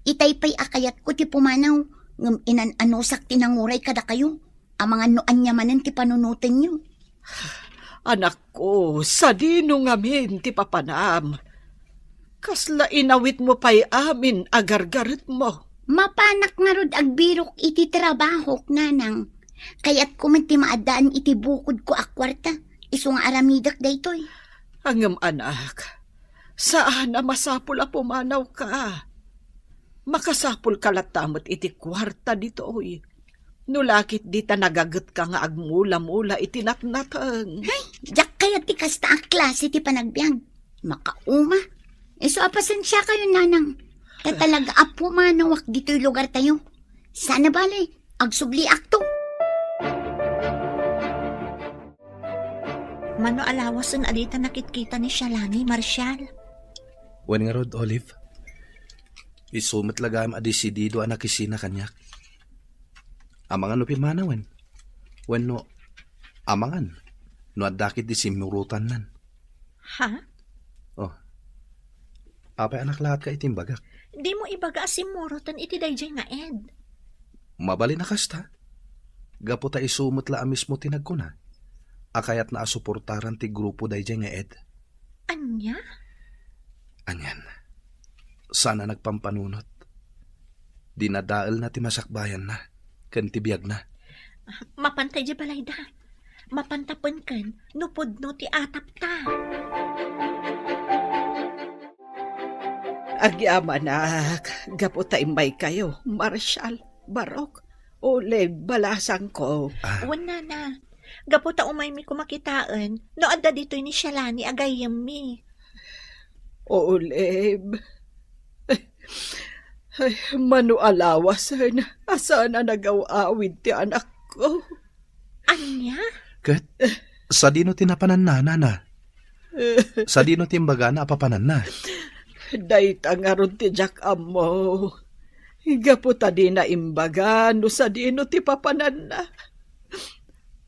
Itay pa'y akayat ko ti pumanaw. Ngam inananusak tinanguray kada kayo. Ang mga noanyamanan ti panunutin nyo. Anak ko, sa dino ngamin ti papanam. Kasla inawit mo pa'y amin agargarit mo. Mapanak nga rod agbirok iti trabahok, nanang. Kaya't kumanti maadaan iti bukod ko akwarta. Iso nga aramidak daytoy. Angam anak, saan na masapul a pumanaw ka? Makasapul kalatamot iti kwarta dito oy. Nulakit di ta nagagat ka nga agmula-mula iti natnatan. Ay, jak kaya ti kasta ang klase ti panagbiag. Makauma. Iso apasan siya kayo, nanang. Talaga apo manawak dito'y lugar tayo. Sana bali, agsubli akto. Mano alawasan alita nakitkita ni Shalani, Marshal. Wen nga rod, Olive. Isumit lagam adisidido anak isina kanyak. Amangan no pimanawen. Wen no, amangan. No adakit di simurutan nan. Ha? Oh. Apay anak lahat ka itimbagak. Di mo ibaga asimurotan iti dayjay nga ed. Mabali na kasta. Gaputa isumot la mismo tinagkuna. Akayat na asuportaran ti grupo dayjay nga ed. Anya? Anyan. Sana nagpampanunot. Dinadaal na ti masakbayan na. Kan tibiyag na. Mapantay di balayda. Mapantapan kan, nupod no ti atap ta. Agyama anak, gaputa imbay kayo, Marshal, Barok, Ole, balasang ko. Wana na. Gaputa umay mi kumakitaan, no adda dito'y ni Shalani agayam mi. Oleb. Ay, manu alawasan, asa na nagaw-awid ti anak ko. Anya? Kat, sa dino tinapanan na, nana. Sa dino timbaga na apapanan na. Dayta nga ron ti Jack Amo. Gaputa di na imbaga, no sa dino ti papanan na.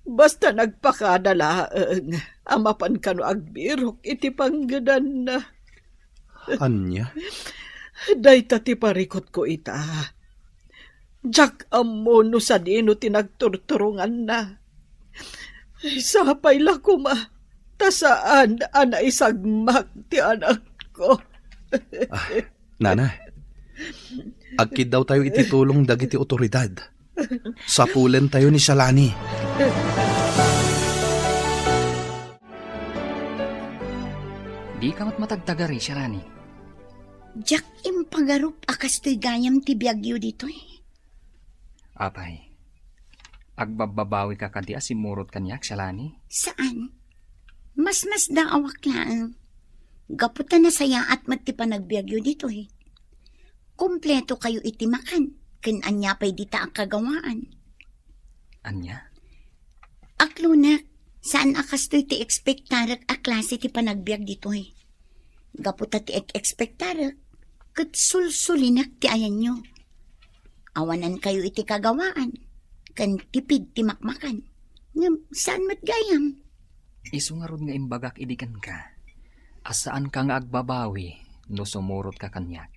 Basta nagpakadalaang, amapan ka no agbirok, iti panggadan na. Anya? Dayta ti parikot ko ita. Jack Amo no sa dino ti nagturturungan na. Sapay la kuma, tasaan ana isagmak ti anak ko. Nana, agkid daw tayo ititulong dagiti otoridad. Sapulen tayo ni Shalani. Di ka matagtagari, Shalani. Jack impagarup akas to'y gayam ti biyagyo dito eh. Apay, agbababawi ka kadi asimurot kanyak, Shalani. Saan? Mas daawak lang. Gaputa na saya at mati pa nagbiagyo dito eh. Kompleto kayo itimakan. Ken anya pa'y dita ang kagawaan. Anya? Aklunak, saan akas to'y ti ekspektarak a klase ti panagbiag dito eh. Gaputa ti ekspektarak, kat sulsulinak ti ayan nyo. Awanan kayo iti kagawaan. Kan tipid ti makmakan. Ngam, saan matgayam? Isu nga rod nga imbagak idikan ka. Asaan ka nga agbabawi no sumurot ka kanyak.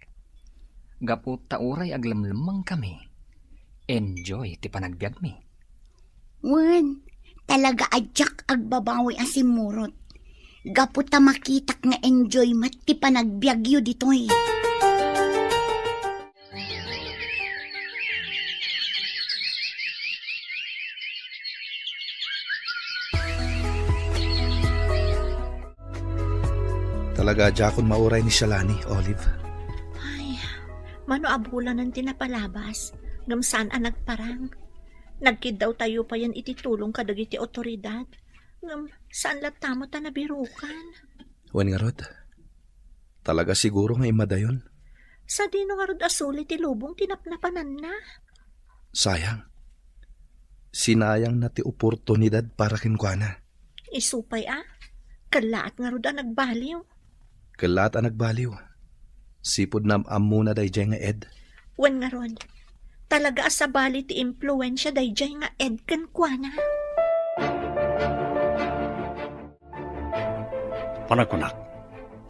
Gapot tauray aglamlamang kami. Enjoy ti panagbiag mi. Wan, talaga adyak agbabawi asimurot. Gaputa makitak nga enjoy mat ti panagbiagyo ditoy. Talaga jakon mauray ni Shalani, Olive. Ay, mano abulan ng tinapalabas. Ngam saan ang nagparang. Nagkid daw tayo pa yan ititulong kadagiti otoridad. Ngam saan latamo ta nabirukan. Wen nga rod, talaga siguro nga imadayon. Sa dino nga rod asuli ti lubong tinapnapanan na. Sayang. Sinayang na ti oportunidad para kinkwana. Isupay kalaat nga rod ang nagbaliw. Kalat ang nagbaliw. Sipod na amuna dayjay nga ed. Wen nga rod, talaga asabali ti impluensya dayjay nga ed ken kuana. Panagkunak,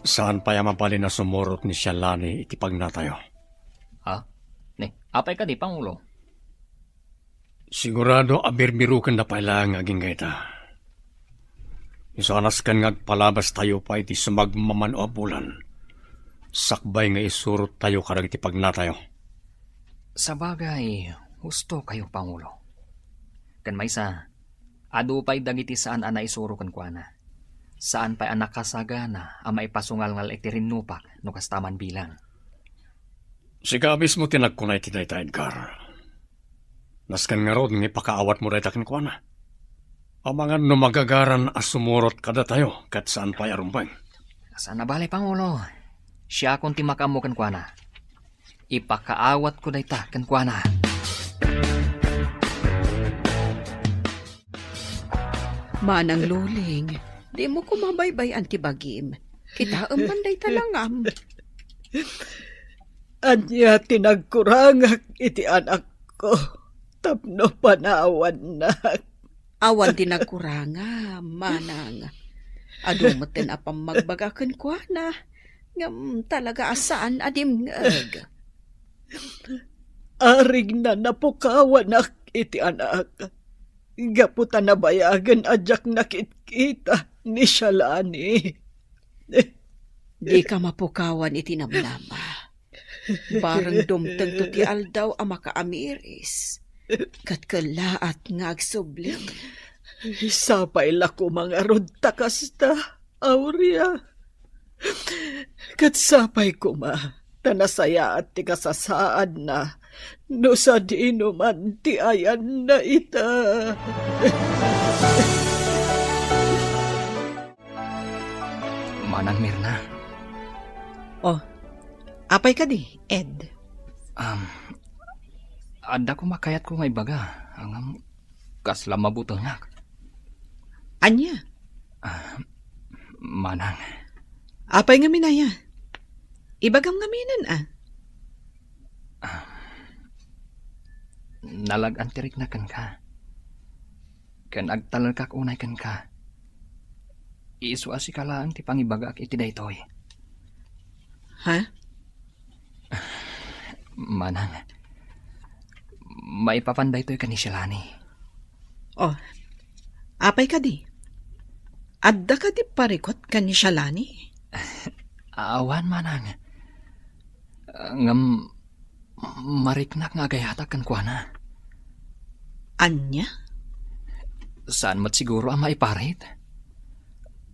saan pa yaman pali na sumurot ni Shalani iti pagnatayo? Ha? Ne, apay ka di, Pangulo. Sigurado abirbirukan na pala ang aging gaita. Isanas kan ngagpalabas tayo pa iti sumagmaman o abulan. Sakbay nga isurot tayo karag iti pagnatayo. Sa bagay, husto kayo, Pangulo. Kan maysa, adu pa'y dagiti saan ana isuro kan kuana. Saan pa'y anak kasagana ang maipasungal ngal iti rinupak no kastaman bilang. Siga mismo tinagkunay ti dayta, Edgar. Naskan nga rod ng ipakaawat mo dayta kinkwana. Ang mga numagagaran as sumurot kada tayo kat saan pa'y arumbang. Sana balay, Pangulo. Siya kung timakam mo kan kuana. Ipakaawat ko dayta kan kuana. Manang luling, di mo ko mabaybay antibagim. Kita manday talangam. Anya tinagkurangak iti anak ko. Tapno panawan na. Awan din nagkuranga, manang. Adumaten apang magbagakan ko na. Ngam talaga asaan adim ngag. Arig na napukawanak iti anak. Gaputan na bayagan ajak nakit-kita ni Shalani. Di ka mapukawan iti namnama. Barang dumteng to ti aldaw ang makaamiris. Kat kalaat nga agsubling. Sapay lako mga rodta kasta, Aurea. Kat sapay ko ma, tanasaya at ti kasasaad na, no sa di man ti ayan na ita. Manang Mirna, Apay ka di, Ed. ada ko makayat ko nga ibaga. Ang kasla mabutangak. Anya, Manang, apay nga minaya. Ibagam nga minan nalag-antirik na kan ka. Kan agtalal kak unay kan ka. Iisu asikalaan ti pangibaga ak iti daytoy. Ha? Manang, maipapanday to'y kani Shalani. Apay ka di. Adda ka di parikot ka ni Shalani. Awan, Manang. Ngam, mariknak nga gayata kan kuana. Anya? Saan mat siguro ang maiparit?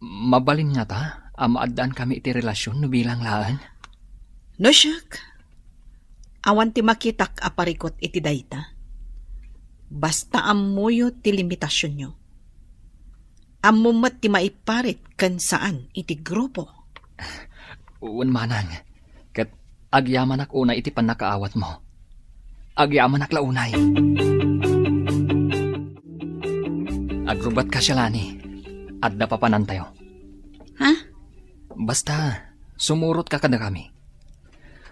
Mabalin nga ta, maadaan kami iti relasyon no bilang laan. No, siyak. Awan ti makitak aparikot iti dayta. Basta amuyo ti limitasyon nyo. Amumat ti maiparit kan saan iti grupo. Uwan, Manang. Kat agyaman ak unay iti panakaawat mo. Agyaman ak launay. Agrubat ka Shalani. Adda pa panan tayo. Ha? Basta, sumurot ka kada kami.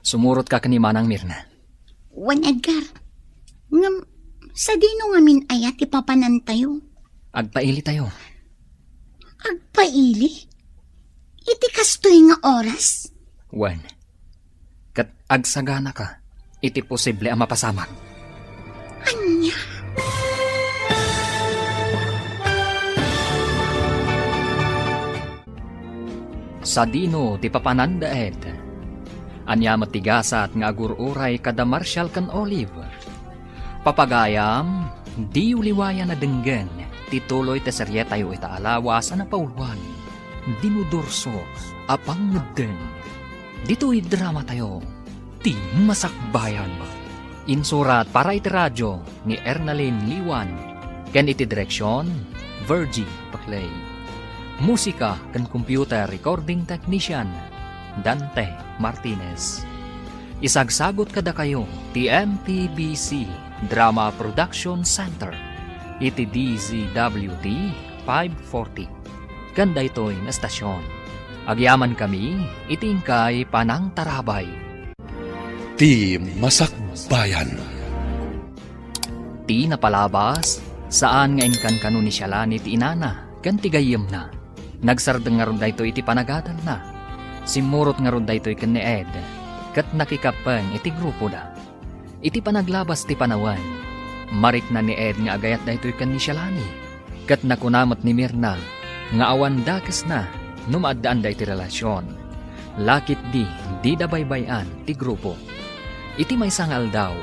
Sumurot ka ni Manang Mirna. Wan Edgar. Ngam, sa dino nga min ayat ipapanan tayo. Agpaili tayo. Agpaili? Iti kastoy nga oras? Wan. Kat agsagana ka, iti posible ang mapasamak. Anya? Sa dino ti papananda ed. Anya matigasat nga agururay kada Marshall kan Olive. Papagayam, di uliwaya na denggen, tituloy te serye tayo itaalawas na pauluan. Dinudursos, apang ngeden. Dito'y drama tayo, ti masakbayan. Insurat para iti radyo ni Ernalyn Liwan. Ken iti direksyon, Virgie Paclay. Musika ken computer recording technician, Dante Martinez. Isagsagot kada kayo ti MTBC Drama Production Center iti DZWT 540. Ganda ito'y na estasyon. Agyaman kami itingkay Panang Tarabay. Ti Masakbayan. Ti napalabas saan nga inkan kanu ni Shalani ti inana kan ti gayem na. Nagsardeng nga ron dayto iti panagadan na. Simurot nga ron dayto ikan ni Ed. Kat nakikapang iti grupo da. Iti panaglabas ti panawan. Marik na ni Ed nga agayat dayto ikan ni Shalani. Kat nakunamat ni Mirna nga awan dakes na numaddaan da iti relasyon. Lakit di dabaybayan ti grupo. Iti may sangal daw.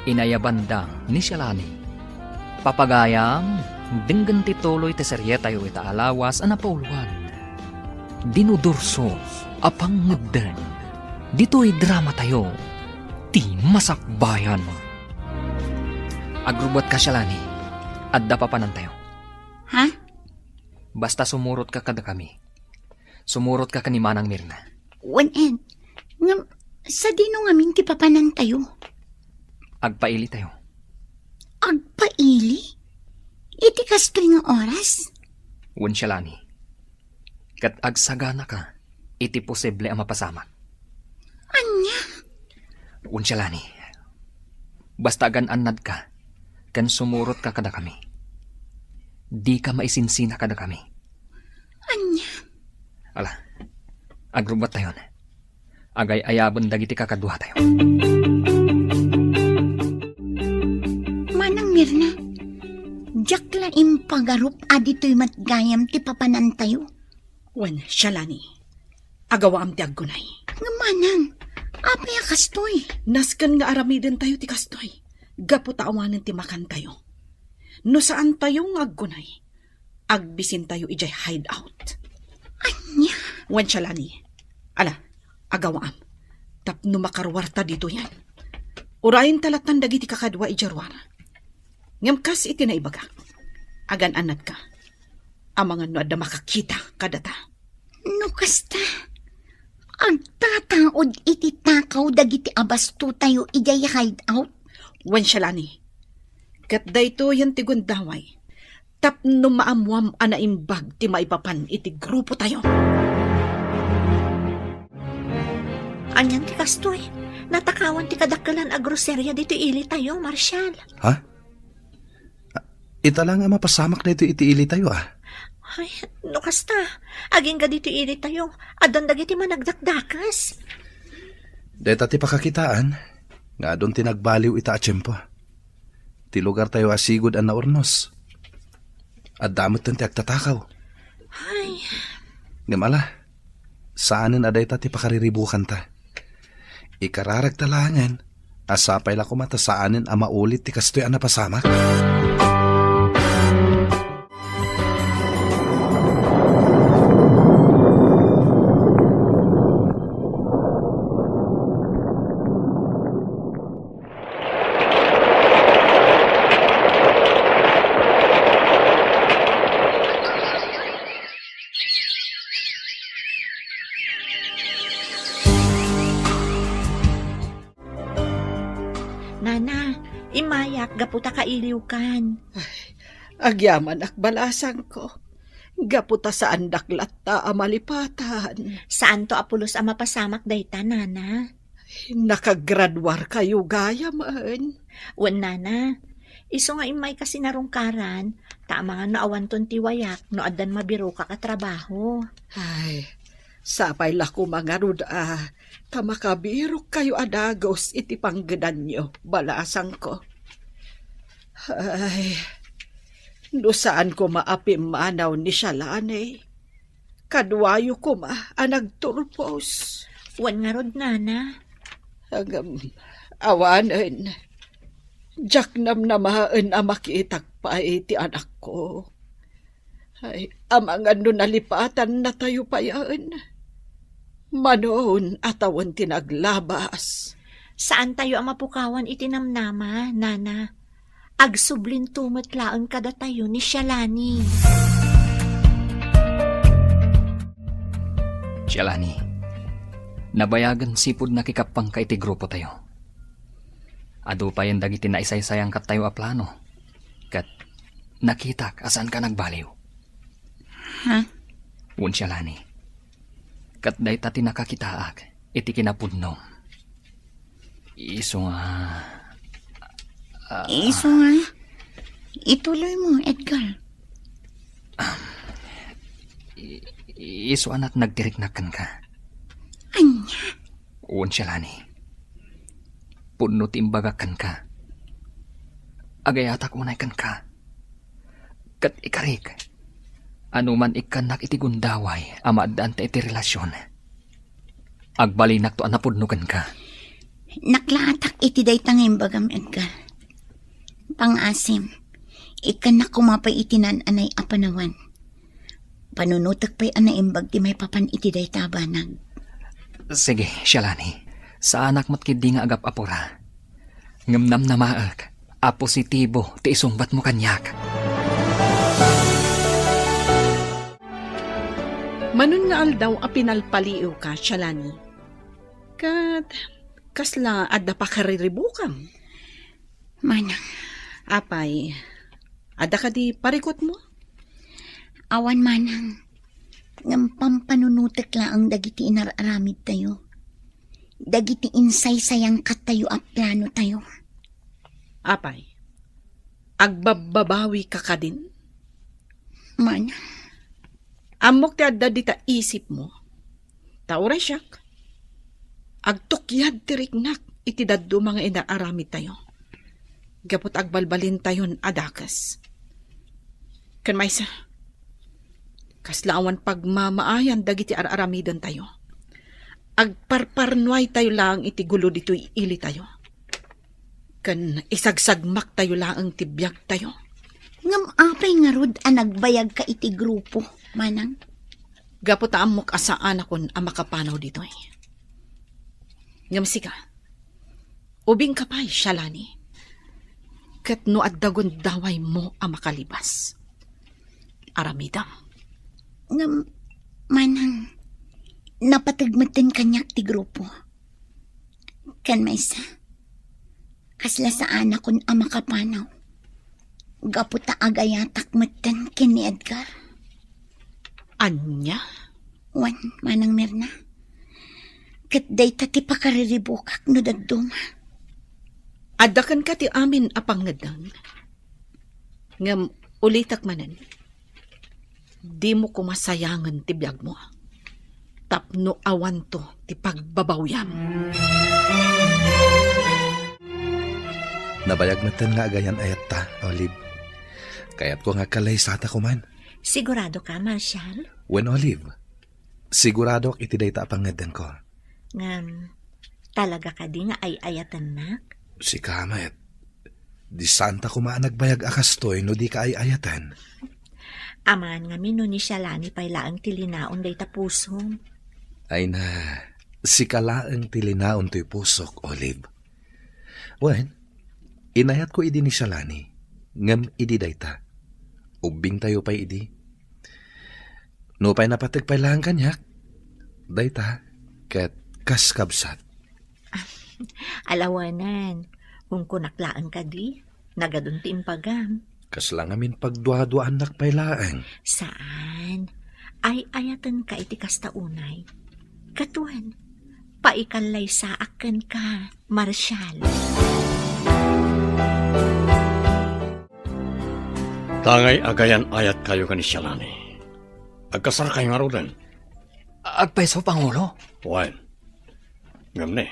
Inayabanda ni Shalani. Papagayam, denggan ti tuloy ti serye tayo itaalawas na pauluan. Dinudursos, apang ngeddan. Dito'y drama tayo, ti masakbayan. Agrubat ka Shalani, adda papanan tayo. Ha? Basta sumurot ka kada kami. Sumurot ka ni Manang Mirna. Wan Ed. Ngam, sa dino nga min ti papanan tayo. Agpaili tayo. Ili? Iti kastoy nga oras? Wensyalani. Kat agsagana ka, iti posible ang mapasamak. Anya? Wensyalani. Basta gan anad ka, kan sumurot ka kada kami. Di ka maisinsina kada kami. Anya? Ala, agrubat tayo na. Agay ayabon dagiti kakadwa tayo. Manang Mirna, jakla impagarup adito'y matgayam ti papanan tayo. Wan, Shalani. Agawaam ti aggunay. Nga manang, apay kastoy. Naskan nga aramiden tayo ti kastoy. Gapo taawanan ti makan tayo. No saan tayo nga aggunay? Agbisin tayo ijay hideout. Anya? Wan, Shalani. Ala, agawaam. Tapno makarwarta dito yan. Urayin talatan dagiti kakadwa ijarwara. Ngam kas iti na ibaga. Agan anad ka. Amangan no adda makakita kadata. No kasta, agtataod iti takaw dagiti abasto tayo ijay hideout. Wan, Shalani. Kat dayto yan ti gundaway. Tapno maamwam anaimbag ti maipapan iti grupo tayo. Anyan ti kastoy. Natakawan ti kadakalan a groserya dito ili tayo, Marshal. Ha? Ita lang nga mapasamak na ito itiili tayo Ay, no kasta. Aging ka dito ili tayo. Adan dagiti managdakdakas. Deta ti pakakitaan, nga doon tinagbaliw ita a tiyempo. Ti lugar tayo asigod ang naurnos. At damot ti agtatakaw. Ay, Ngamala, saanin aday ta ti pakariribukan ta. Ikararag talangan, asapay la kumata saanin ang maulit ti kastoy ang napasamak. Nana, imayak gaputa kailiw kan. Agyaman akbalasan ko. Gaputa sa andaklat ta amalipatan. Saan to apulos ang mapasamak dayta, Nana? Nakagradwar kayo gaya man. Wan, Nana. Iso nga imay kasi narungkaran, tama nga naawan ton tiwayak no adan mabiro ka katrabaho. Ay, sapay lako mga ruda. Kamakabiro kayo adagos iti panggedan nyo. Balasang ko. Ay, no saan ko maapim manaw ni Shalani. Kadwayo ko anagturpos. Wan nga rod, Nana. Hanggang awanan. Jaknam na mahaan ang makitak pa iti anak ko. Ay, amangan no nalipatan na tayo pa yan. Manon atawan tinaglabas. Saan tayo ang mapukawan itinamnama, Nana? Agsublin tumatlaan kada tayo ni Shalani. Shalani, nabayagan sipod nakikapang ka iti grupo tayo. Ado pa yan dagiti na isaysayang kat tayo a plano. Kat nakitak asan ka nagbaliw. Ha? Wun Shalani. Kat day tati nakakitaak, iti kinapudno. Iso nga... Iso nga, ituloy mo, Edgar. Iso anak nagdiriknakan ka. Anya? Wun Shalani. Puno timbagakan ka. Agayatak unay kan ka. Kat ikarik. Ano man ikanak iti gundaway, amadaan ta iti relasyon. Agbalinak to anapudnukan ka. Naklaatak iti dayta ngayon bagam, Edgar. Pangasim, ikanak kumapay itinan anay apanawan. Panunutak pa'y anaimbag di may papan iti dayta banag. Sige, Shalani. Sa anak matkidi nga agap apura. Ngamnam na maag, apositibo ti isungbat mo kanyak. Manon nga aldaw a pinalpaliw ka, Shalani. Kat, kasla adda pa kariribukam. Manang, Apay, ada ka di parikot mo? Awan manang. Ngam pampanunutek laang dagiti inararamid tayo. Dagiti insay sayang katayo a plano tayo. Apay, agbababawi ka ka din? Manang. Amok ti adda di ta isip mo. Tauray siyak. Agtukyad ti riknak iti daddo mga inaaramid tayo. Gapot agbalbalin tayon adakas. Kan maysa, kaslaawan pagmamaayan dagiti araramidan tayo. Agparparnuay tayo lang iti gulo dito'y ili tayo. Kan isagsagmak tayo lang tibiyag tayo. Ngam apay nga rod nagbayag ka iti grupo, manang. Gapot amok asaan akon ang makapanaw dito eh. Ngam sika, ubing kapay shalani. Kat no addagon daway mo ang makalibas. Aramidam. Ngam, manang, napatagmatan kanyak ti grupo. Kan maysa, kasla saan akon ang makapanaw. Gaputa agayatak matan ken ni Edgar. Anya? Wan, manang Mirna. Kat day ti pakariribukak no dadduma. Adakan ka ti amin apangadang. Ngam ulitak manan. Di mo kumasayangan ti biyag mo. Tapno awan to ti pagbabawyam. Nabayag natin nga agayan ayat ta, Olive. Kaya't ko nga kalay sata ko man. Sigurado ka, Marshall? When Olive, sigurado ak iti day ta pangadan ko. Ngam, talaga ka di nga ay ayatan nak? Si Kamet, di santa ko nagbayag akastoy no di ka ay ayatan. Aman nga mino ni Shalani pay laang tilinaon day tapusom. Ay na, si kalaang tilinaon to'y pusok, Olive. Wen, inayat ko idi ni Shalani, ngam idi dayta. Ubing tayo pa'y idi. No pa'y napatagpay lang kanyak. Dayta, kat kaskabsat. Alawanan, kung kunaklaan ka di, nagadun ti impagam. Kaslang amin pagduha-duhaan nakpay laang. Saan? Ay ayatan ka iti kastaunay. Katuan, paikalay sa akin ka, Marshall. Tangay agayan ayat kayo ka ni Shalani. Agkasar kayo nga rodan. Agpaiso, Pangulo. Wan. Ngam ne.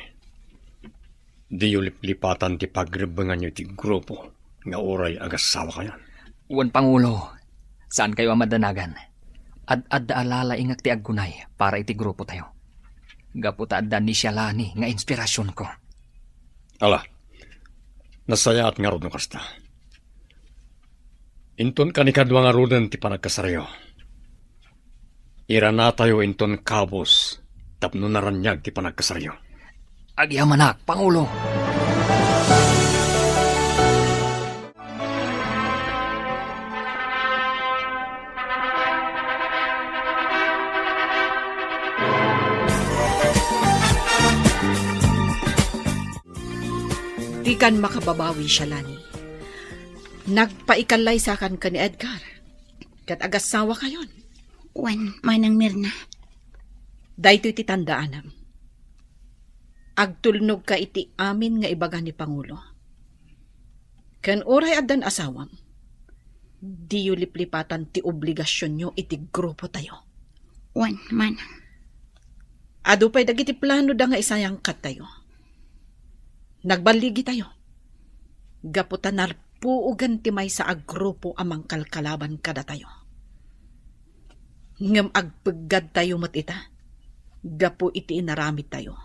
Di ulip-lipatan ti pagribangan nyo ti grupo nga oray agasawa kayan. Wan, Pangulo. Saan kayo amadanagan? Ad-ad alala ingak ti aggunay para iti grupo tayo. Gaputa adda ni Shalani nga inspirasyon ko. Ala. Nasaya at nga rodno kasta. Inton kanikadwa nga rodan ti panagkasaryo. Ira na tayo inton kabos tapno naranyag ti panagkasaryo. Agyamanak, Pangulo. Di kan makababawi Shalani. Nagpaikalay sa kan ka ni Edgar. Kat agasawa kayon. Wan, manang Mirna. Dahito iti tandaanam. Agtulnog ka iti amin nga ibaga ni Pangulo. Kan oray adan asawam. Di yu liplipatan ti obligasyon nyo iti grupo tayo. Wan, manang. Ado pa'y dagiti plano da nga isayang kat tayo. Nagbaligi tayo. Gaputan narpuugan ti may sa agrupo amang kalkalaban kada tayo. Ngam agpagad tayo matita. Gapo iti inaramid tayo.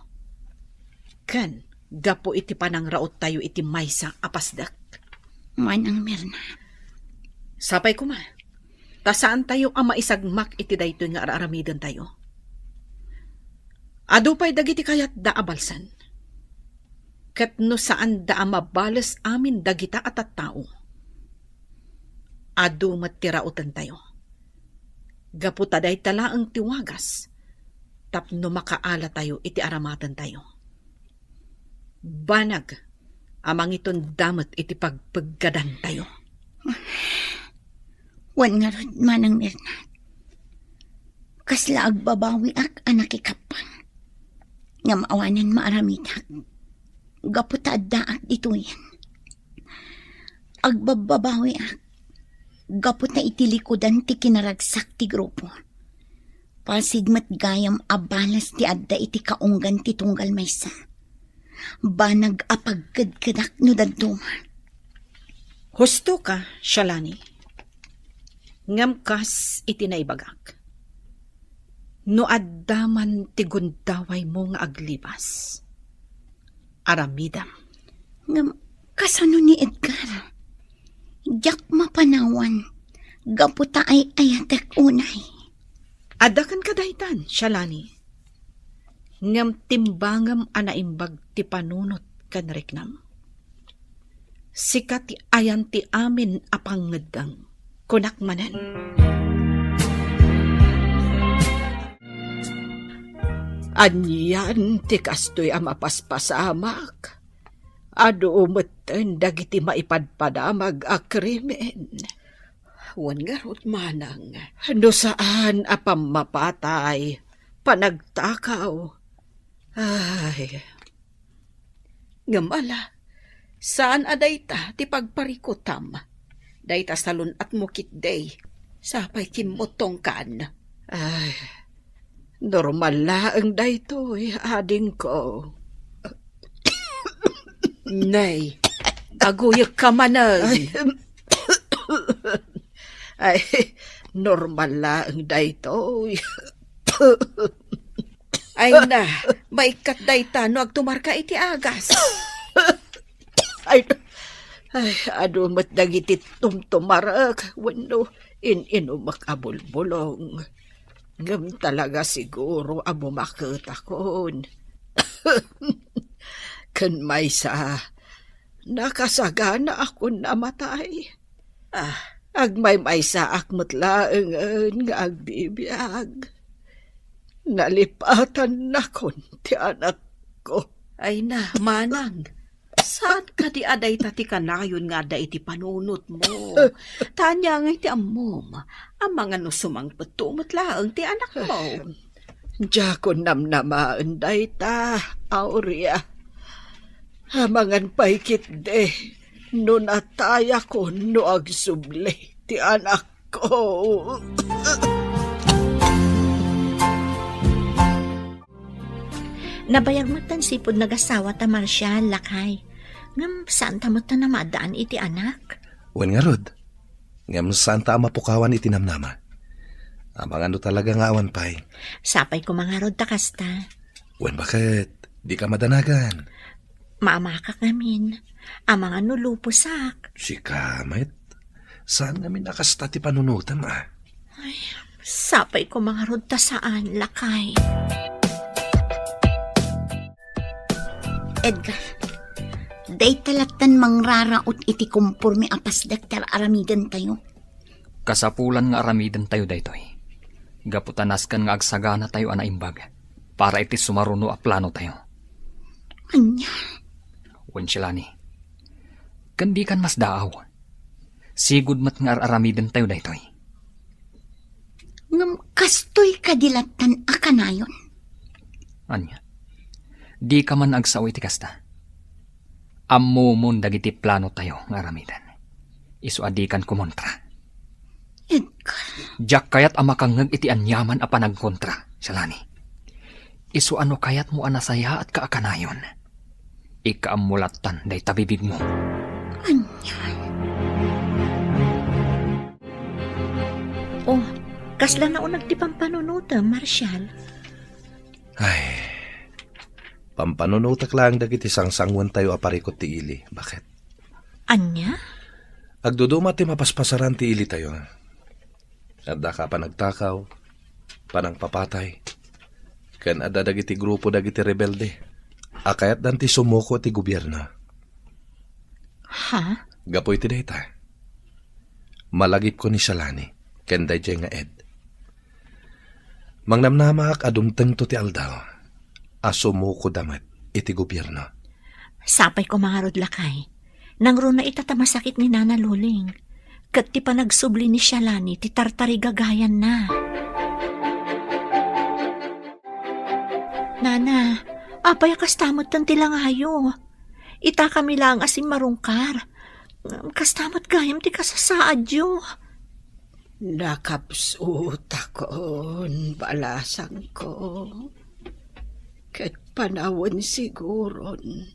Kan, gapo iti panangraot tayo iti may sa apasdak. Manang Mirna. Sapay kuma. Tasaan tayo ang maisagmak iti dayto nga araramidan tayo. Ado pa'y dagiti kayat da abalsan. Kat no saan da mabalas amin dagita at tao. Ado matirautan tayo. Gaputaday tala ang tiwagas. Tapno makaala tayo iti aramatan tayo. Banag, Amang iton damat iti pagpaggadan tayo. Wan nga rod manang Mirna. Kasla agbabawi ak anak ikapang. Nga maawanan maaramitak. Gaputa daak ito yan. Agbababawi ak. Gaputa itilikodan ti kinaragsak ti grupo. Pasigmat gayam abalas ti adda iti kaunggan ti tunggal maysa. Banag apagkadkadak no daduma. Husto ka, Shalani. Ngam kas iti naibagak. No addaman ti gundaway mo nga aglibas. Aramidam. Ngam kasano ni Edgar? Yak mapanawan. Gaputa ay ayatek unay. Adakan ka dahitan, Shalani. Ngam timbangam anaimbag ti panunot kan Riknam. Sikat ti ayan ti amin apangedang kunak manan. Anyan ti kastoy ang mapaspasamak. Ado umeten dagiti maipadpadamag a krimen. Wan nga rot manang. No saan apam mapatay, panagtakaw. Ay. Ngamala, saan adayta ti pagparikutam? Dayta salon at mukit day, sapay kimotong kan. Ay, normal laang daytoy, ading ko. Nay, aguyag ka manag. Ay, normal laang daytoy. Ay na, maikat dayta no agtumarka iti agas. Ay, adumat dagiti tumtumarak. Wano, inumak abulbulong. Ngam talaga siguro abumakot akon. Kan may sa nakasagana ako namatay. Agmay sa akmat laeng nga agbibiyag. Nalipatan na kon ti anak ko. Ay na, manang. Saan ka di aday tati ka na yun nga da iti panunot mo? Tanya nga iti amom. Ang mga nusumang patumot laeng ti anak mo. Diya ko namnamaan day ta, Aurea. Hamangan paikit de, no nataya ko no agsubli ti anak ko. Nabayag matan sipod nagasawa ta Marshal, lakay. Ngam saan tamot na namadaan iti anak? Wan nga rod. Ngam saan ta mapukawan iti namnama. Amang ano talaga nga awan pay. Sapay ko mga rod takasta. Wan bakit? Di ka madanagan. Maamakak namin. Amang ano lupusak. Si Kamet. Saan namin nakasta ti panunutan Sapay ko mga rod ta saan, lakay. Edgar, day talatan mangraraot iti kumpurmi apas Dr. Aramidan tayo. Kasapulan nga aramidan tayo daytoy. Gaputanaskan nga agsagana tayo anaimbag. Para iti sumaruno a plano tayo. Anya? Wan Shalani. Kandi kan mas daaw. Sigud mat nga aramidan tayo daytoy. Ngam kastoy kadilatan akanayon. Anya. Di ka man agsaw iti kasta. Ammumon dagiti plano tayo nga aramidan. Isu adikan kumontra. Edgar. Diyak kayat amakangag iti anyaman a panagkontra, Shalani. Isu ano kayat mo anasaya at kaakanayon. Ikaamulatan day tabibig mo. Anyan. Oh, kasla na unag ti pampanunuta, Marshal. Ay, pampanunutak lang dagiti sangsangwan tayo aparikot ti ili. Bakit? Anya? Agduduma ti mapaspasaran ti ili tayo. Adda ka panagtakaw, panang papatay. Kan adda dagiti grupo dagiti rebelde. Akayat dan ti sumuko ti gobyerno. Ha? Gapoy ti dayta. Malagip ko ni Shalani, ken dayjay nga Ed. Mangnamnamak adumteng to ti aldaw. Asumuko damat iti gobyerno. Sapay ko mga rodlakay. Nang ron na itatamasakit ni Nana Luling. Kat ti pa nagsubli ni Shalani, ti tartari gagayan na. Nana, apay kastamot tan tilangayo. Ita kami lang asim marungkar. Kastamot gayam ti kasasaad yo. Nakapsut akon balasang ko. Ket panawon siguron.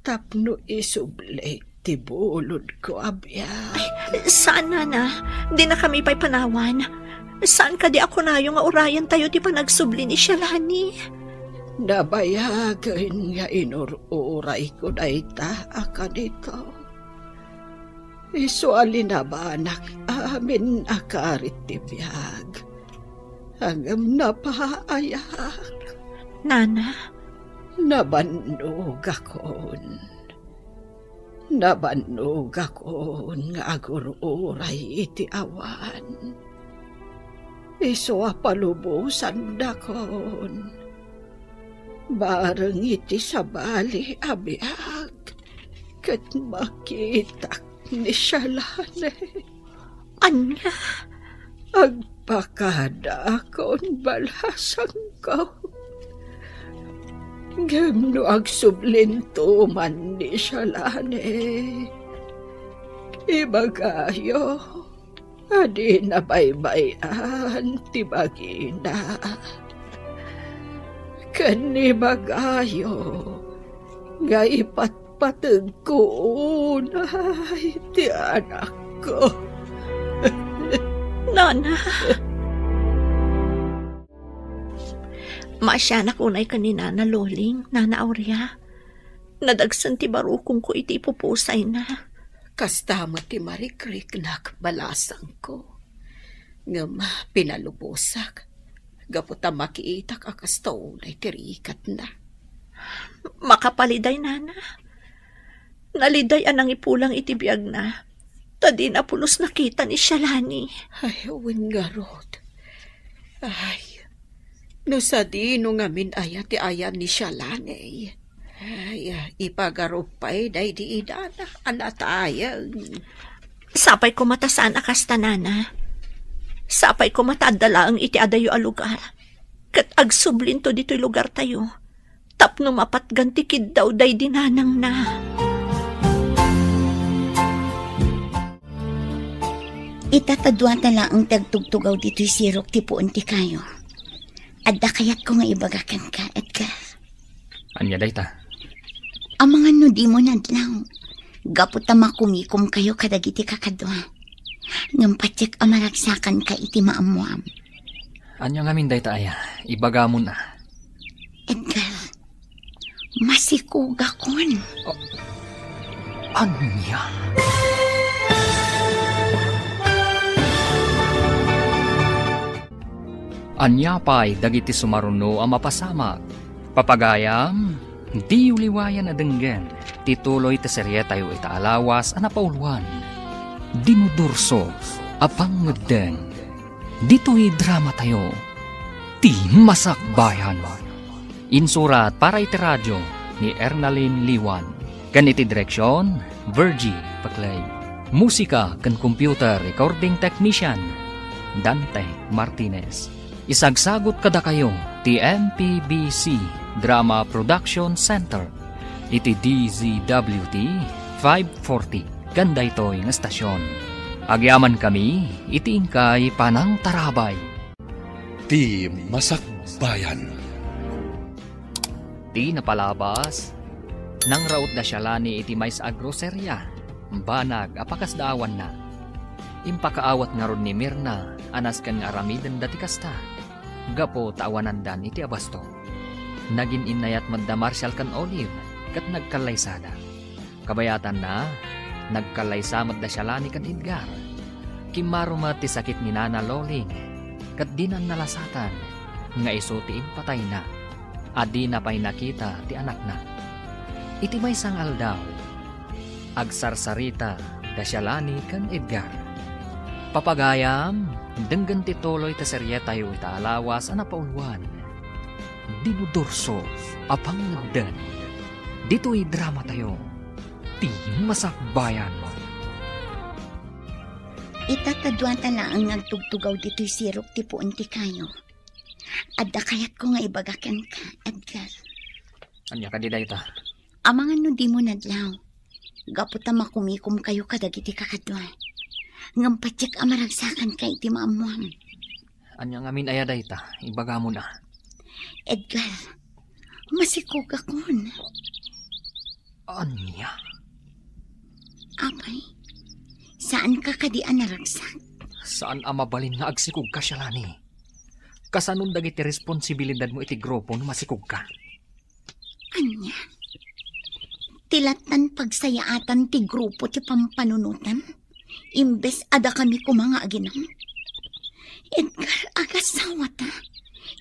Tapno isublik ti bulod ko abya. Saan, Nana? Di na kami pa'y panawan. Saan ka di ako na yung urayan tayo ti panagsubli ni Shalani? Nabayagan nga inururay ko na ita aka dito. Isuali na ba anak amin akarit ti biyag. Hangam napaayak. Nana, Nabannog akon. Nabannog akon nga agururay iti awan. Iso palubusan dakon. Bareng iti sabali abiyag. Kat makita ni Shalane. anya? Agpakada akon balasang ko. Gemno agsublinto man ni Shalane. Ibagayo, adi na baybayan ti bagina. Kanibagayo, nga ipatpatag ko unay ti anak ko. Nana. Maasyanak unay kanina na Loling, Nana Aurea. Nadagsan ti barukong ko iti pupusay na. Kastama ti marikrik nak balasang ko. Ngam pinalubusak. Gaputa makiitak akastaunay tirikat na. Makapaliday, Nana. Naliday anang ipulang itibiyag na. Tadi na pulos nakita ni Shalani. Ay, wingarod. Ay, no sa di no ngamin aya ti ayan ni Shalani. Ay, ipagarupay day di idana anatayang. Sapay ko matasaan akasta, Nana. Sapay ko matadala ang iti adayo a lugar. Kat agsublin to dito'y lugar tayo. Tapno mapat gantikid daw day dinanang na. Itatadwa tala ang tagtugtugaw dito'y sirok ti puon ti kayo. Adda kayat ko nga ibagakan ka, Edgar. Anya day ta? Ang mga nudi mo nadlaw. Gapot makumikom kayo kadagiti kakadwa. Ngampatsik amaragsakan ka iti maamuam. Anya ngamin day ta aya, ibaga mo na. Edgar, masikuga kon. Anya? Anya pa'y dagiti sumaruno ang mapasama. Papagayam, di uliwayan na denggen. Tituloy ta serye tayo itaalawas ang napauluan. Dinudurso, apang ngedeng. Dito'y drama tayo. Ti Masakbayan. Insurat para iti radyo ni Ernalyn Liwan. Ganiti direksyon, Virgie Paclay. Musika kan computer recording technician, Dante Martinez. Isagsagot kada kayo ti MPBC Drama Production Center iti DZWT 540 ganda ito'y nga stasyon. Agyaman kami iti ingkay panang tarabay. Ti Masakbayan. Ti napalabas nang raot na Shalani iti mais agroserya. Banag apakasdaawan na. Impakaawat nga ron ni Mirna anas kan nga aramidan dati kasta. Gapo taawanandan iti abasto. Nagin inayat madda Marshall kan Olive kat nagkalaysada. Kabayatan na, nagkalaysa madda Shalani kan Edgar. Kimaruma ti sakit ni Nana Loling kat dinan nalasatan nga iso ti impatay na. Adi na pa'y nakita ti anak na. Iti may sangal daw. Agsarsarita da Shalani kan Edgar. Papagayam, denggan tituloy ta serye tayo itaalawas ang napauluan. Dinudurso, apang nagdan. Dito'y drama tayo. Ti masakbayan mo. Itatadwata lang ang nagtugtugaw dito'y sirok ti puon ti kayo. Adda kayat ko nga ibagakan ka, Edgar. Anya ka di dayta. Amangan no di mo nadlaw. Gaputa makumikom kayo kadagiti kakadwa. Ngampatsik amaragsakan kay ti maamuang. Anya ngamin aya dayta. Ibaga mo na. Edgar, masikog akon. Anya? Apay, saan ka kadian naragsak? Saan amabalin nga agsikog ka siya lani? Kasanong dagiti responsibilidad mo iti grupo no masikog ka? Anya? Tilatan pagsayaatan ti grupo ti pampanunutan? Imbes ada kami ko mga aginang? Edgar, agasawa ta.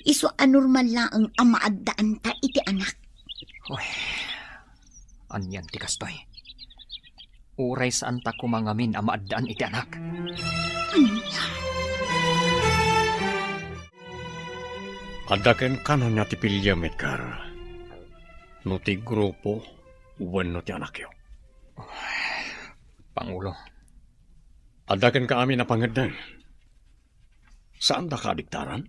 Iso anormal laang amaaddaan ta iti anak. Uy, anyan ti kastoy. Uray saan ta kumangamin amaaddaan iti anak. Anya? Adaken kanon niya ti pilyam, Edgar. No ti grupo, uwan no ti anak yo. Pangulo, Adaken ka amin na pangadan. Saan da ka adiktaran?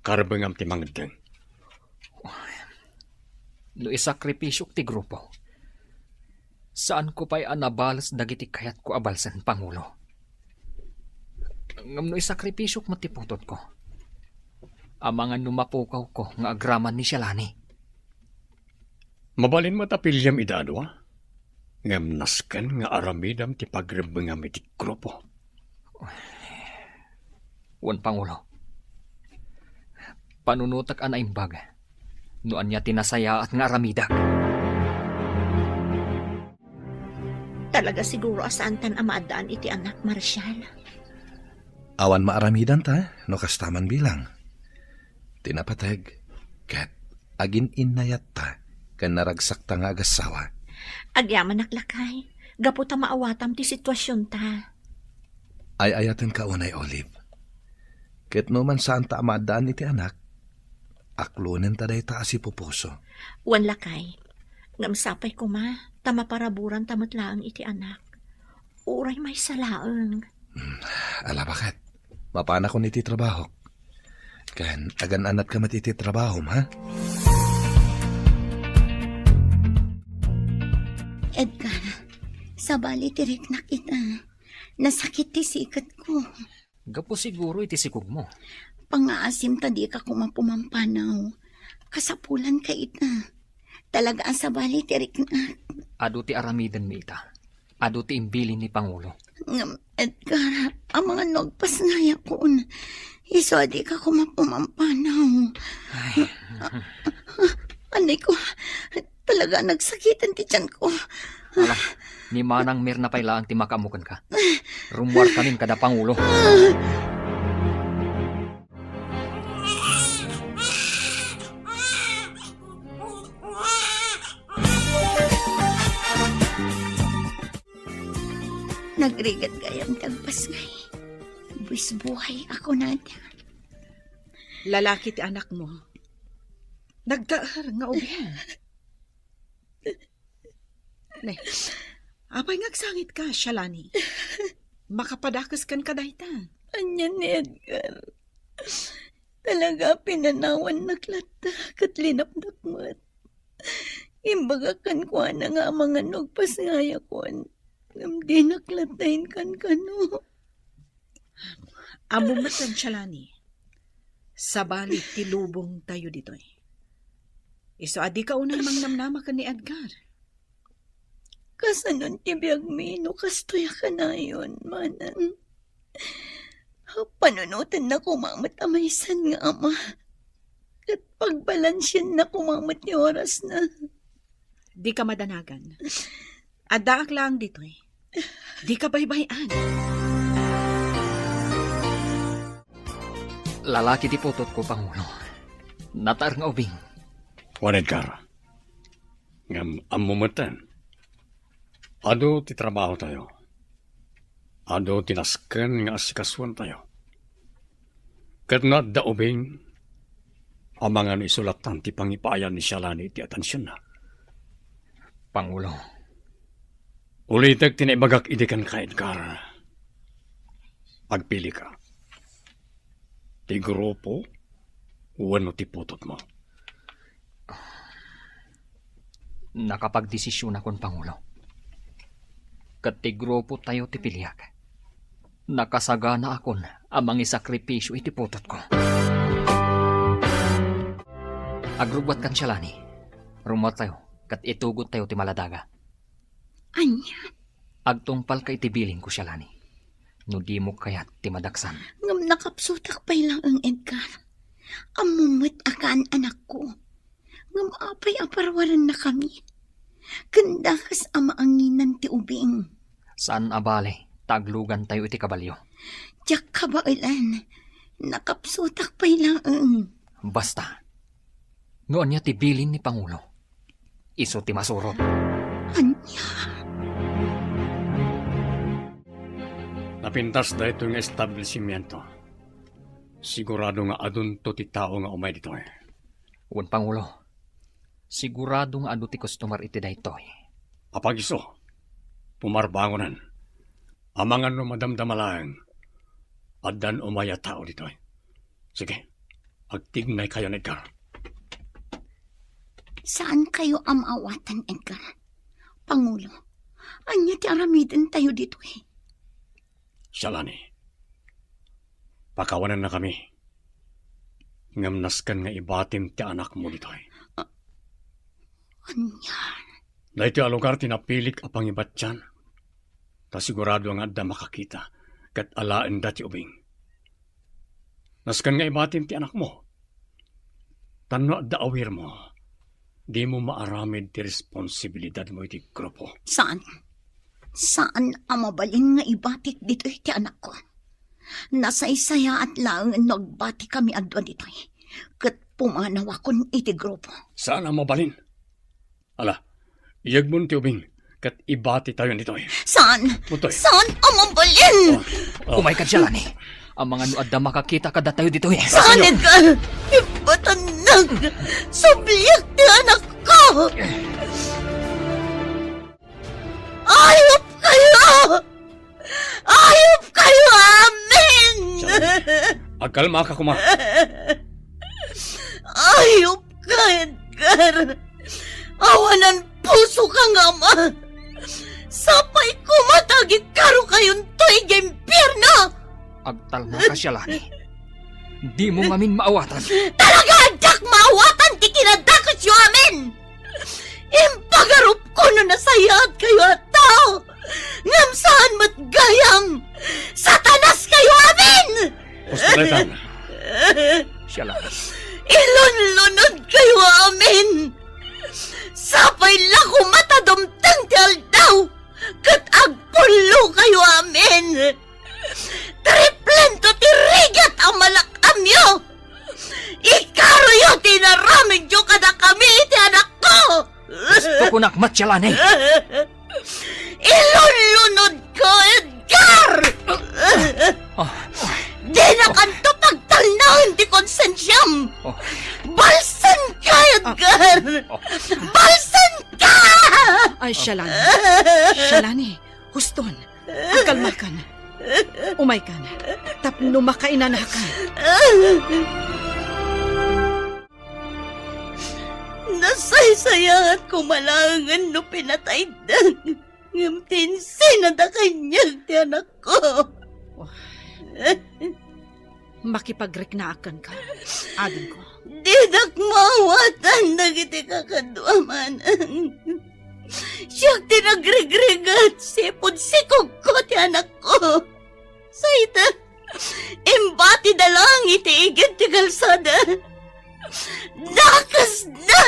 Karbengam ti mangadan. no isakripisyok ti grupo. Saan ko pa'y anabalas dagiti kayat ko abalsan, Pangulo? Ngam no isakripisyok matiputot ko. Amangan numapukaw ko nga agraman ni Shalani. Mabalin mo ta pilyam idadwa? Ngam nasken nga aramidam ti pagrebengam iti grupo. Wan, Pangulo. Panunutak ana imbag. Noan niya tinasaya at nga aramidak. Talaga siguro asaan tan amaadaan iti anak, Marshal. Awan maaramidan ta, no kastaman bilang. Tinapateg, ket agin inayat ta, kan naragsak ta nga agasawa. Agyaman naklakay. Gaputa maawatam ti sitwasyon ta. Ay ayaten ka unay, Olive. Ket no man saan ta amadaan iti anak, aklunen ta day ta asipupuso. Wan lakay. Ngamsapay ko ma, tamaparaburan tamatlaang iti anak. Uray may salaang. Ala bakit? Mapana ko niti trabaho. Kan agan anat ka matiti trabaho, ha? Edgar, sabali tirik na kita. Nasakit ti sikat ko. Gapo siguro iti sikog mo. Pangaasim ta di ka kumapumampanaw. Kasapulan ka ita. Talaga ang sabali tirik na. Ado ti aramidan mi ita. Ado ti imbilin ni Pangulo. Edgar, ang mga nagpas ngaya ko. Iso di ka kumapumampanaw. Anay ko, talaga nagsakitan ti tiyan ko. Ala, ni Manang Mirna pailaang ti makamukan ka. Rumwar kanin kada Pangulo. Nagrigat gayang tagpas ngay. Buwis buhay ako nada. Lalaki ti anak mo. Nagdaar nga ubihan. Ne, apay ngagsangit ka, Shalani. Makapadakas kan ka dahita. Anyan ni Edgar. Talaga pinanawan naklata kat linapnakmat. Imbagakan ko na nga mga nagpas ngaya ko. Di naklatayin kan kano. Amo matan, Shalani. Sabali ti lubong tayo dito eh. Iso adi ka unang mangnamnama ka ni Edgar. Kasanon ti biyagmino kastoya ka na yun, manang. Panunutan na kumamat amaysan nga ama. At pagbalansyan na kumamat ni oras na. Di ka madanagan. Adaak lang dito eh. Di ka baybayan. Lalaki ti putot ko, Pangulo. Natar nga ubing. Wan, Edgar. Ngam amumatan. Ado ti trabaho tayo. Ado tinasken nga asikasuan tayo. Kat na daubing, amangan isulatan ti pangipayan ni Shalani ti atensyon na. Pangulo, Ulitag tinaibagak idikan ka, Edgar. Pagpili ka. Ti grupo, wano ti putot mo. nakapagdesisyon akon, Pangulo. Kat ti grupo tayo ti piliak. Nakasagana akon amang isakripisyo iti putot ko. Agrugwat kan siya lani. Rumot tayo, kat itugot tayo ti maladaga. Anya, Agtungpal ka itibiling ko siya lani. No di mo kayat ti madaksan. ngam nakapsutak pa lang ang Edgar. Amumot akaan anak ko. Ngam apay aparwaran na kami. Kandakas amaanginan ti ubing. Saan abale, taglugan tayo iti kabalyo. Diyak kabailan. Nakapsutak pa lang ang... Basta. Noon niya tibilin ni Pangulo. Iso ti masurot. Anya, Napintas da ito yung establishmento. Sigurado nga adun to ti tao nga umay dito eh. Un Pangulo, sigurado nga adu ti customer iti daytoy. Apagiso, pumarbangonan. Amangan no madamdamalang. Adan umaya tao dito eh. Sige, agtignay kayo na Edgar. saan kayo amawatan, Edgar? Pangulo, anya ti aramidin tayo dito eh. Shalani, pakawanan na kami. Ngamnaskan nga ibatim ti anak mo dito eh. Anya, Na iti alugar tinapilik apang ibat dyan. Ta sigurado nga da makakita kat alaen dati ubing. Naskan nga ibatim ti anak mo. Tano da awir mo. Di mo maaramid ti responsibilidad mo iti grupo. saan? Saan amabalin nga ibatik dito ti anak ko? Nasaysaya at lang nagbati kami adwa dito eh. Kat pumanaw akon iti grupo. Saan ang mabalin? Ala, iyag mo ti ubing kat ibati tayo nito eh. Saan? Mutoy. Saan amabalin? Umay ka dyan, lani. Ang mga nuad na makakita kada tayo dito eh. Saan, Edgar? Ibatanag! Subliyak ti anak ko! Ayop kayo! Ayop kayo, amin! Agkalma ka kuma. Ayop ka, Edgar! Awanan puso ka nga, ma! Sapay kumatagit karo kayon to'y gempirno! Agtal na ka siya, lani. Di mo ngamin maawatan. Talaga, dak maawatan ti kinadakot yu amin! Impagarup ko no nasayad kayo at tao! Ngam saan mat gayam! Satanas kayo amin! Hospitaletan. Siya, lani. Ilunlunod kayo amin! Sapay lako matadumtang ti aldaw! Kat agpulo kayo amin! Triplento ti rigat ang malakamyo! Ikaroyo tinaramid yo kada kami iti anak ko! Gusto ko nakmat siya, lani. Ilunlunod ko, Edgar! Di na kanto pagtalnaon ti konsensyam! Oh. Balsan ka, Edgar! Balsan ka! Ay, Shalani. Shalani, huston. Agkalma ka na. Umay ka na. Tapno makainan ka. Nasaysayangat ko malangan no pinatay dan. Ngamtinsin na da kanyag ti anak ko. Makipagreknaakan ka. Adin ko. Didak mawatan dagiti kakadwamanan. Siyang tinagregregat sipod sikog ko ti anak ko. Sayta, imbati da lang iti igit ti kalsada. Dakas na!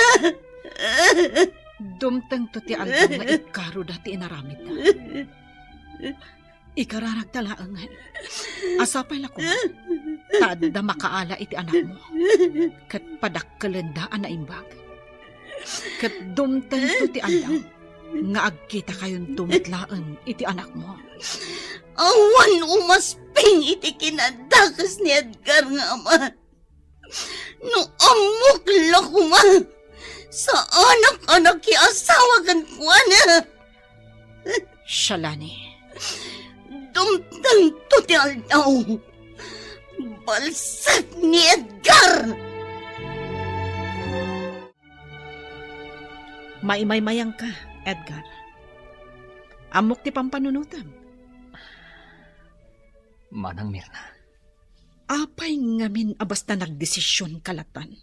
Dumtang to ti aldaw nga ikaro dati inaramid na. Ikararag talaangan. Asapay lako. Tada makaala iti anak mo. Kat padakkalendaan na imbag. Kat dumtang to ti aldaw. Nga agkita kayon tumitlaan iti anak mo. Awan umasping iti kinadakas ni Edgar nga ama. No amok lakuma. Sa anak-anak ki asawa kan kuana. Shalani, Dumtang to ti aldaw. Balsat ni Edgar. maimay-mayang ka, Edgar. Amok ti pampanunutam. Manang Mirna, Apay ngamin abasta nagdesisyon kalatan.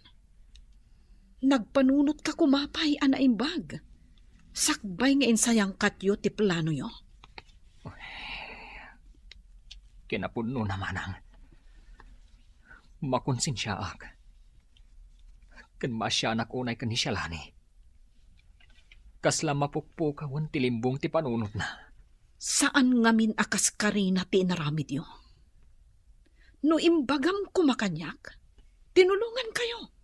Nagpanunot ka kumapay anaimbag. Sakbay nga insayang katyo ti plano yo. kinapuno na manang. Makonsensya ak. Kan masyanak unay kan ni Shalani. Kasla mapukpukawan tilimbong ti panunot na. Saan ngamin akas karina ti inaramid yo? No imbagam kumakanyak, tinulungan kayo.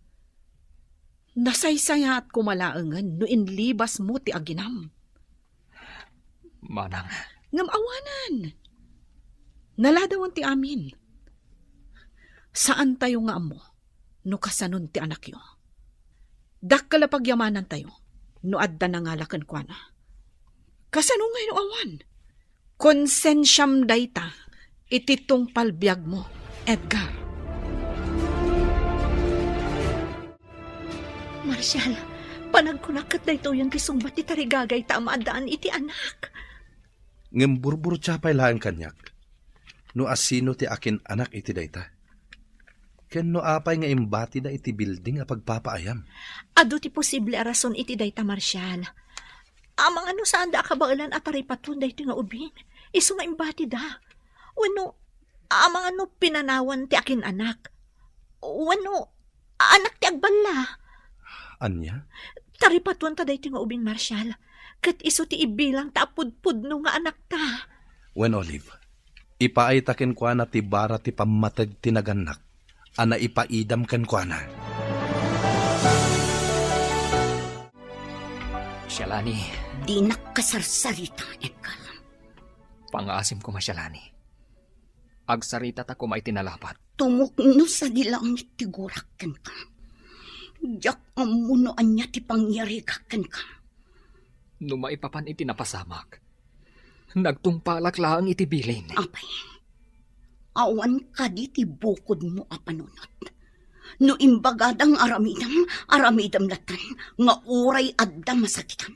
Nasaysaya at kumalaangan no inlibas mo ti aginam. Manang, Ngam awanan. Naladawan ti amin. Saan tayo nga amo no kasanon ti anak yo? Dakkala pagyamanan tayo no adda nangalakan kwa na. Kasanong ngayon awan? Konsensyam dayta ititong palbiag mo, Edgar. Marshal, panagkunakat na ito yung kisumbat ti tarigagay tamaadaan iti anak. Ngemburbur chapay laang kanyak. No asino ti akin anak iti dayta. Ken no apay nga imbati da iti building a pagpapaayam. Ado ti posible a rason iti dayta, Marshal. Amang ano saan da akabailan at taripatun da iti nga ubing. Iso nga imbati da. Wano, amang ano pinanawan ti akin anak. Wano, anak ti agbala. Anya? Taripatun ta da iti nga ubing, Marshal. Kat iso ti ibilang taapudpud no nga anak ta. When Olive, ipaay taken kwa na ti bara ti pamatag tinaganak. Ana ipaidam ken kwa na. Shalani, Di nakasarsarita, Edgar. pangasim ko Shalani. Agsarita ta ko may tinalapat. Tumukno sa dilangit ti gurakan ka. Diyak amunoan niya ti pangyarigakan ka. No maipapan iti napasamak. Nagtungpalak lang iti bilin. Apay, awan ka di ti bukod mo apanunot. No imbagadang aramidam latan, nga uray adda masakitan.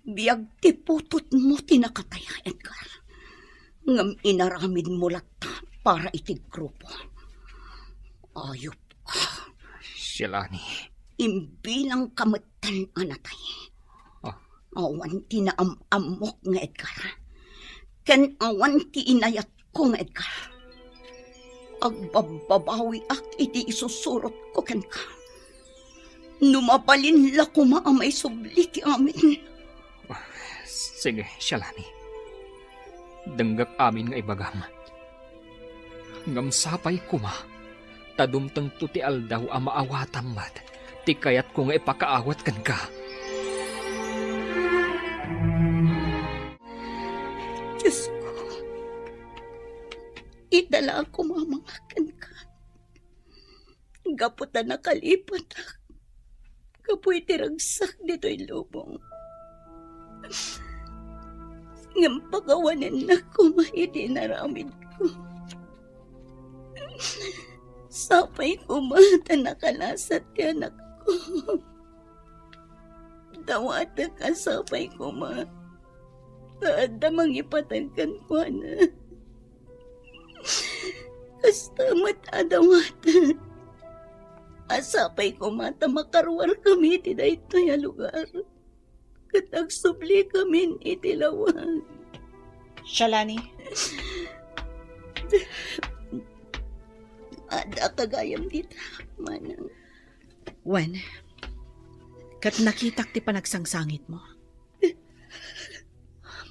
Biyag ti putot mo tinakataya, Edgar. Ngam inaramid mo lata para iti grupo. Ayop ka. Shalani, Imbilang kamatan anatay. Ah. Awan ti naamamok nga Edgar. Ken awan ti inayat ko nga Edgar. Agbababawi ak iti isusurot ko ken ka. Numapalin la kumaamay subli ti amin. sige Shalani. Denggak amin nga ibagam. Ngam sapay kuma. Tadumtang tuti aldaw a maawatam mat. Ti kayat ko nga ipakaawat kan ka. Diyos ko, idala ako mamangakan ka. Gaputa nakalipat ak. Kapoy tiragsak dito'y lubong. Ngam pagawanan na kumahiti naramid ko. Sapay kumata nakalasat ti anak ko. Dawata ka sapay kumata. Taada mangipatagkan ko na. Kasta matadawatan. Asapay ko mata makarwar kami iti dayto ya lugar. Katag subli kami iti lawag. Shalani, Ada kagayam dita, manang. Wen, kat nakitak ti panagsangsangit mo.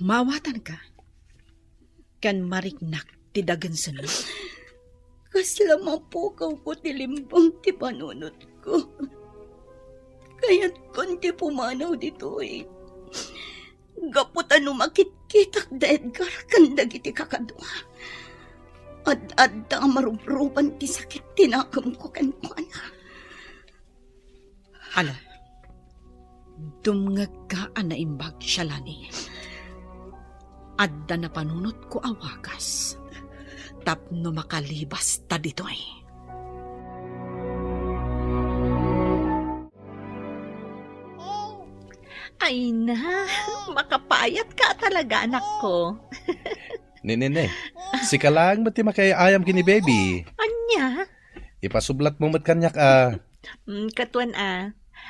Mawatan ka. Kan mariknak ti dagansan mo. Kasla mapukaw ko ti limbang ti panunot ko. Kaya't konti pumanaw dito eh. Gaputan umakit-kitak da Edgar kandag iti kakadwa. Ad-adda marubruban ti sakit tinakam ko kan kuana. Ala, dumngag ka anaimbag Shalani. Adda na panunot ko awakas. Tapno makalibas ta ditoy. Ay na, makapayat ka talaga, anak ko. Nene, si ka lang mati makayayam kini baby. Anya? Ipasublat mo mat kanyak Katuan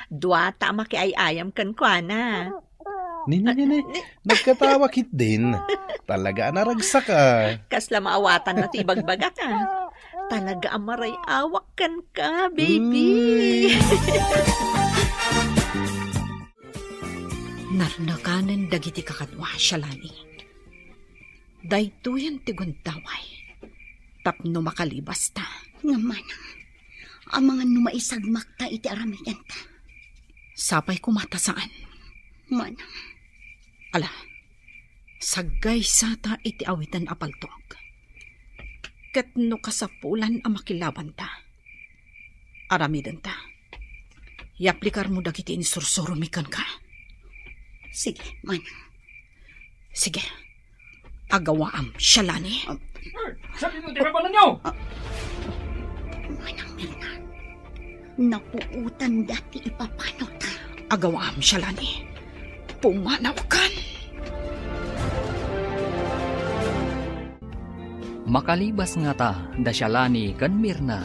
dua ta makiayayam kan kuana. Nene, nagkatawa kit din. Talaga naragsa ka. Kasla maawatan na ti ibagbaga ka. Talaga amaray awak kan ka, baby. Narnakanan dagiti kakadwa Shalani. Daytoyan ti guntaway. Tapno makalibas ta. Nga manang, ang mga numaisagmak ta iti aramigan ta. Sapay kumata saan. Manang, Ala, sagay sata iti awitan apaltog. Kat no kasapulan ang makilaban ta. Aramidan ta. Yaplikar mo dagiti insursurumikan ka. sige, manang. Sige, agawaam, Shalani. Sabi mo, di ba ninyo? Manang Mirna, napuutan dati ipapano ta. Agawaam, Shalani. Pumanaw kan. Makalibas nga ta, da Shalani kan Mirna.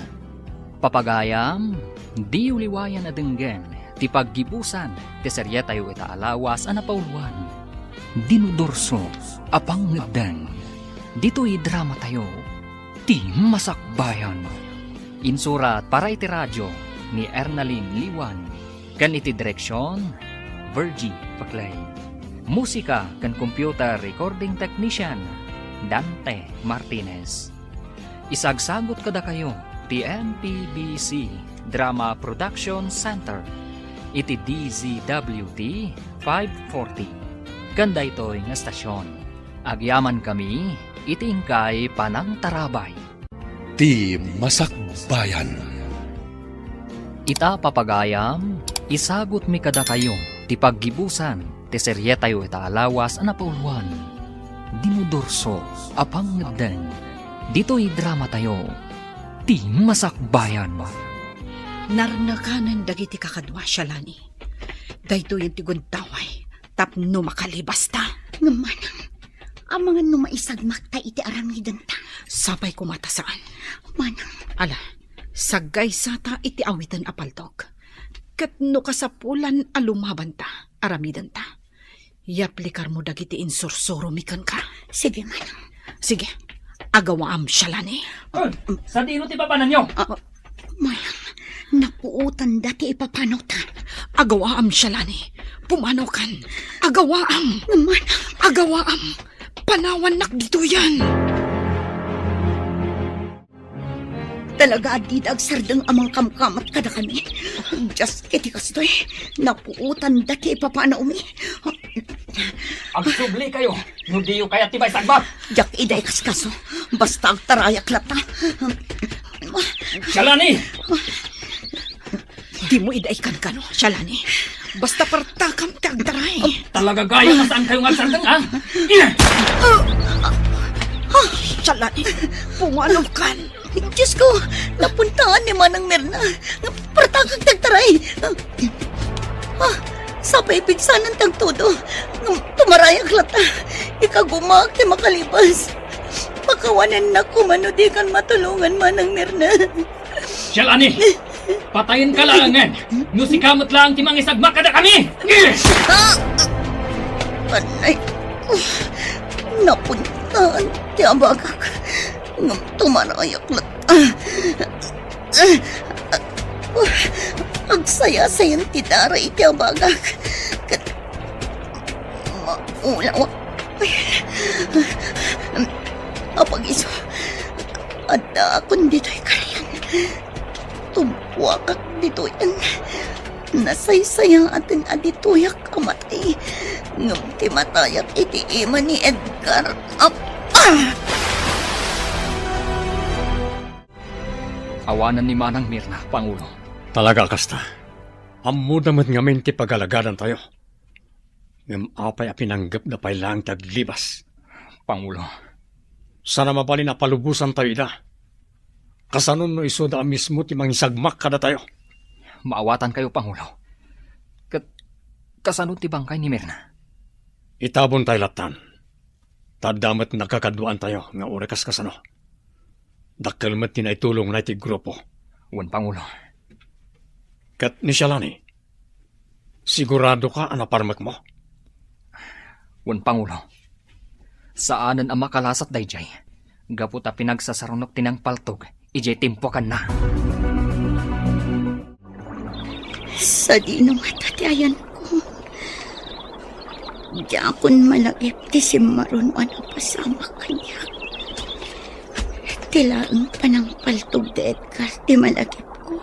Papagayam, di uliwayan na denggen, ti paggibusan, ti serye tayo ita alawas anapauluan. Dinudorso, apang ngedeng. Dito'y drama tayo, ti masakbayan. Insurat para iti radyo ni Ernalyn Liwan. Kan iti direksyon, Virgie Paclay. Musika kan computer recording technician, Dante Martinez. Isagsagot kada kayo, ti MPBC Drama Production Center. Iti DZWT 540. Kanda ito'y nga stasyon. Agyaman kami, iti ingkay Panang Tarabay. Ti Masakbayan. Ita papagayam, isagot mi kada kayo, ti paggibusan, ti serye tayo ita alawas anapauluan. Dinudorso, apang ngedeng. Dito'y drama tayo, ti masakbayan. Narnakanan dagiti kakadwa Shalani. Dayto yung tiguntaway. Tapno makalibas ta. Nga manang, ang mga numaisagmak ta iti aramidan ta. Sapay kumata saan. Manang, Ala, sagay sata iti awitan apaltog. Kat no kasapulan alumaban ta, aramidan ta. Yaplikar mo dagiti insursurumikan ka. sige manang. Sige, agawaam Shalani. Sa dino ti papanan nyo? Manang, napuutan dati ipapano ta. Agawaam Shalani. Pumanaw kan. Agawaam. Nga manang, Agawaam. Panawan nak dito yan. talaga adid agsardeng amang kamkamat kada kami. Just kiti kastoy, napuutan dati ipapana umi. Agsubli kayo, nudiyo kaya tibay sagbat. Jak iday kaskaso, basta agtarayak lata. Shalani! Di mo idaikan ka, no, Shalani. Basta partakam ti agdaray. Talaga gaya ka saan kayo agsardeng, ha? Shalani, pumanaw kan. Diyos ko, napuntaan ni Manang Mirna. Partakag tagtaray. Sapay pigsanan tagtudo. Tumarayak lata. Ikagumag ti makalibas. Pakawanan na kumanudikan matulungan Manang Mirna. Shalani! Patayin ka lang, no si kamot lang ti mangisagmak kada kami! Panay ko, napuntaan ti abagak. Tumarayak lata. Agsaya-sayan ti daray ti abagak. Maulaw. Apag iso, ada akong dito'y karayan. Tumpuakak dito'yan. Nasaysayang atin aditoyak kamatay. Ngam ti matayak iti ima ni Edgar. Awanan ni Manang Mirna, Pangulo. Talaga, Kasta. Ammo damat ngamin ti pagalagadan tayo. Ngam apay a pinanggap na pay lang taglibas. Pangulo, Sana mabalin na palubusan tayo ida. Kasanon no iso da mismo ti mangisagmak kada tayo. maawatan kayo, Pangulo. Kasanod ti bangkay ni Mirna. Itabon tayo latan. Tadamat nakakaduan tayo nga orekas kasano. Dakkalmat ti naitulong na iti grupo. Wan, Pangulo. Kat ni Shalani, sigurado ka anaparmak mo? Wan, Pangulo. Saanan ang makalasat dayjay. Gaputa pinagsasarunok tinang paltog. Ijay timpo kan na. Sa di nung matatayan ko. Di akon malagip ti si Maron ano pasama kanya. Tilaang panangpaltog ti Edgar ti malagip ko.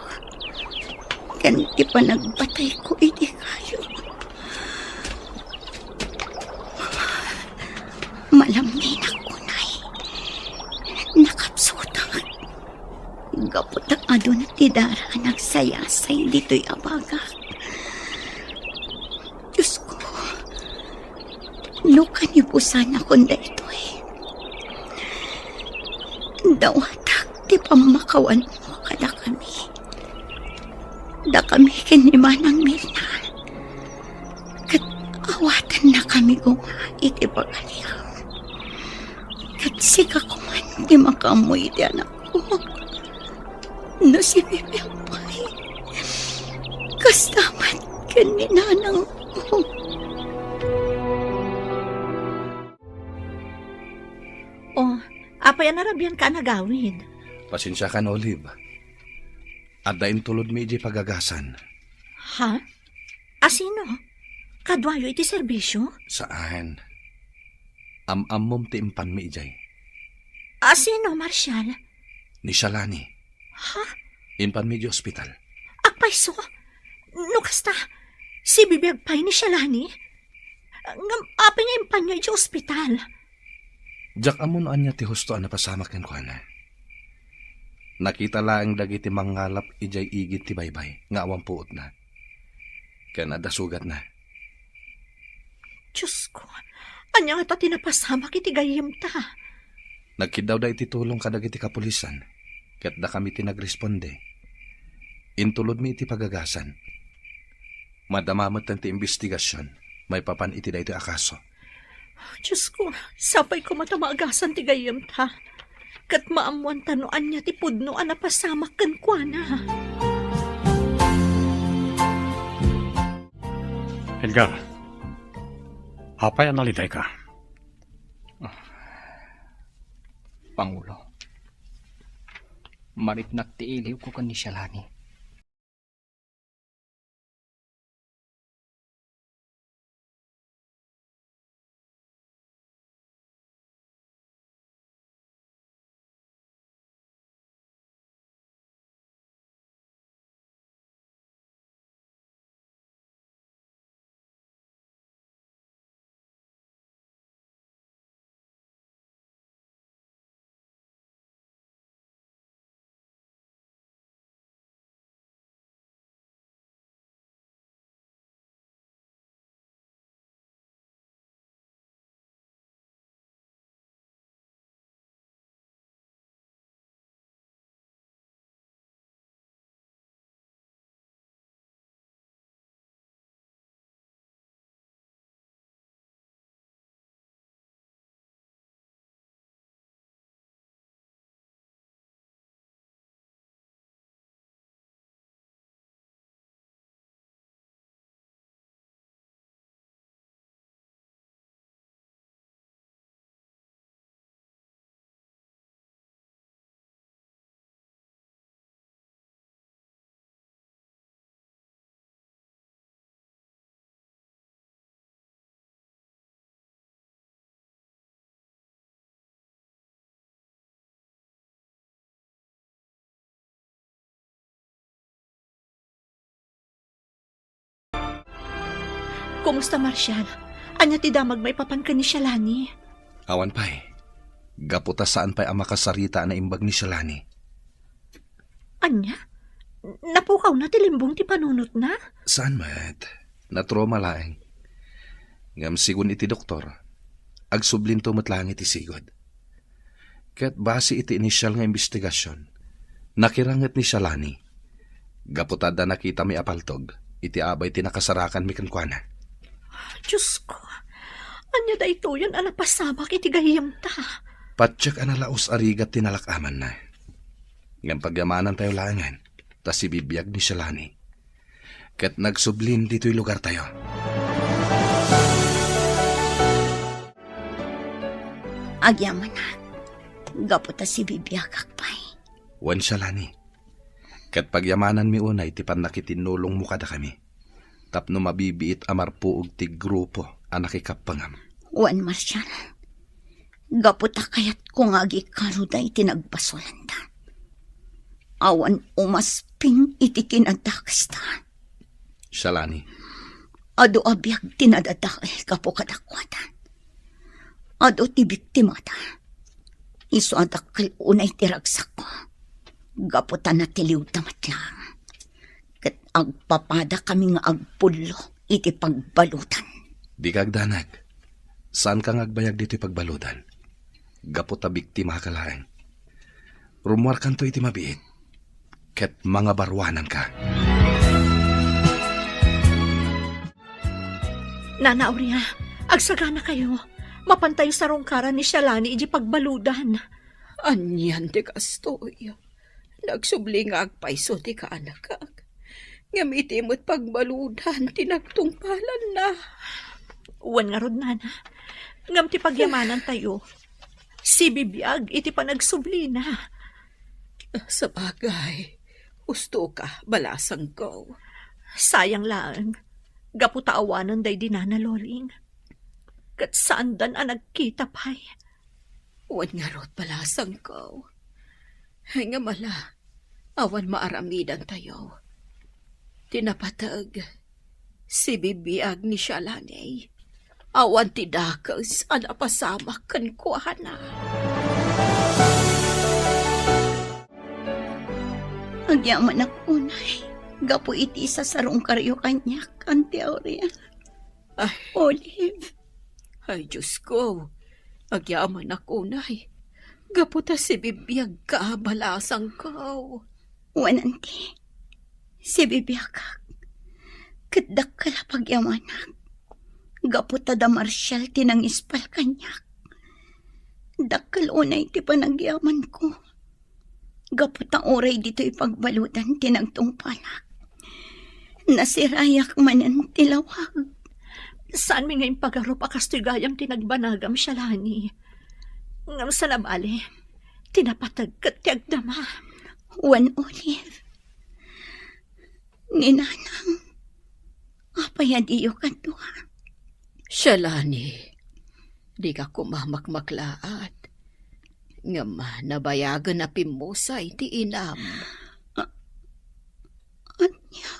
Ganti pa nagbatay ko iti kayo. Malamin ako, Nay. Nakapsutan. Gaputak adun ti Dara nagsayasay dito'y abagak. Diyos ko, no kanibusan akong dito eh. Dawatak ti pamakawan mo kada kami. Da kami kinimanang Mirna. Kat awatan na kami guma iti pagaliyang. Kat sika ko man di makamoy iti anak ko. No si Bibiyapay. Kastamat kaninanang ko. Oh, apay anarabian ka nagawid. Pasensya ka na, Olive. At dain tulod mi iji pagagasan. Ha? Asino? Kadwayo iti serbisyo? Saan? Am-amom ti impan mi ijay. Asino, Marshal? Ni Shalani. Ha? Impan mi iji ospital. Akpay so? No kasta, si bibiyag pay ni Shalani? Ngam apay nga impanyo iti ospital. Jak amon anya ti husto na pasamak ken kuana. Nakita laang dagiti mangalap ijay igit ti baybay nga awang puot na. Ken adasugat na. Diyos ko, anya nga ta tinapasamak iti gayem ta. Nagkidaw da iti tulong kadagiti kapulisan. Ket da kami tinagresponde. Intulod mi iti pagagasan. Madamamot ti investigasyon. May papan iti da iti akaso. Diyos ko, sapay ko matamagasan ti gayem ta. Kat maamuan tanoan niya ti pudno a napasamak kan kuana. Edgar, apay analiday ka. Pangulo. Maripnak ti iliw ko kan ni Shalani. Kumusta, Marshal? Anya ti damag may papan ka ni Shalani? Awan pa'y. Gaputa saan pa'y ang makasarita na imbag ni Shalani. Anya? Napukaw na tilimbong ti panunot na? Saan mat? Natroma laeng. Ngam sigun iti doktor, agsublin to matlang iti sigod. Ket base iti inisyal nga investigasyon, nakiranget ni Shalani. Gaputada nakita mi apaltog, iti abay tinakasarakan mi kankwana. Diyos ko, anya da ito yun anapasamak iti gayam ta. Patsak analaos arigat tinalakaman na. Ngam pagyamanan tayo langan, ta si bibiyag ni Shalani. Ket nagsublin dito'y lugar tayo. Agyaman na. Gaputa si bibiyagak pa'y. Wan Shalani. Ket pagyamanan mi unay ti panakitinulong mo kada kami. Tapno mabibiit amarpuog ti grupo anak ikapangam. Wan Marshal. Gaputa kayat kung agi karuday tinagbasolanda. Awan umasping iti kinagdakista. Shalani, Ado abiyag tinadadakil kapo kadakwatan. Ado ti biktimata. Iso adakil unay tiragsak ko. Gaputa na tiliw tamat lang. Kat agpapada kami nga agpulo iti pagbalutan. di kagdanag. Saan kang agbayag dito'y pagbaludan? Gaputa biktima ka laeng. Rumuar kanto iti mabiit. Ket mga barwanan ka. Nana Aurea, agsagana kayo. Mapantayo sa rongkaran ni Shalani iji pagbaludan. Anyan ti kastoy. Nagsubli nga agpaiso ti kaanakak. Ngamiti mo't pagbaludan, tinagtungpalan na. Uwan nga rod, Nana. Ngam ti pagyamanan tayo. Si bibiyag iti panagsubli na. Sa bagay, gusto ka, balasang ko. Sayang lang. Gaputaawanan day di Nana Loling. Kat saan dan ang nagkita pa'y. Uwan nga rot balasang ko. Nga mala, awan maaramidan tayo. Tinapatag, si bibiyag ni Shalani. Awan ti dakas, anapasamak kan kuhana. Agyaman ako, Nay. Gapo iti sa sarong karyo kanyak, Auntie Aurea. Ay, Olive. ay Diyos ko, agyaman ako, Nay. Gaputa si bibiyag ka, balasang ko. Wananti. Si bibiyakak. Kadak kala pagyamanak. Gaputa da Marshal tinangispal kanyak. Dakal unay ti panagyaman ko. Gaputa oray dito ipagbaludan tinagtungpalak. Nasirayak manan tilawag. Saan mi ngayon pagarup akastoy gayam tinagbanagam Shalani? Ngam sa nabali, tinapatag kat tiagdama. Wan Olive. Ninanang. Apayadiyo ka doha. Shalani, di ka kumamakmaklaat. Nga nabayagan na pimusay ti inam. Anya.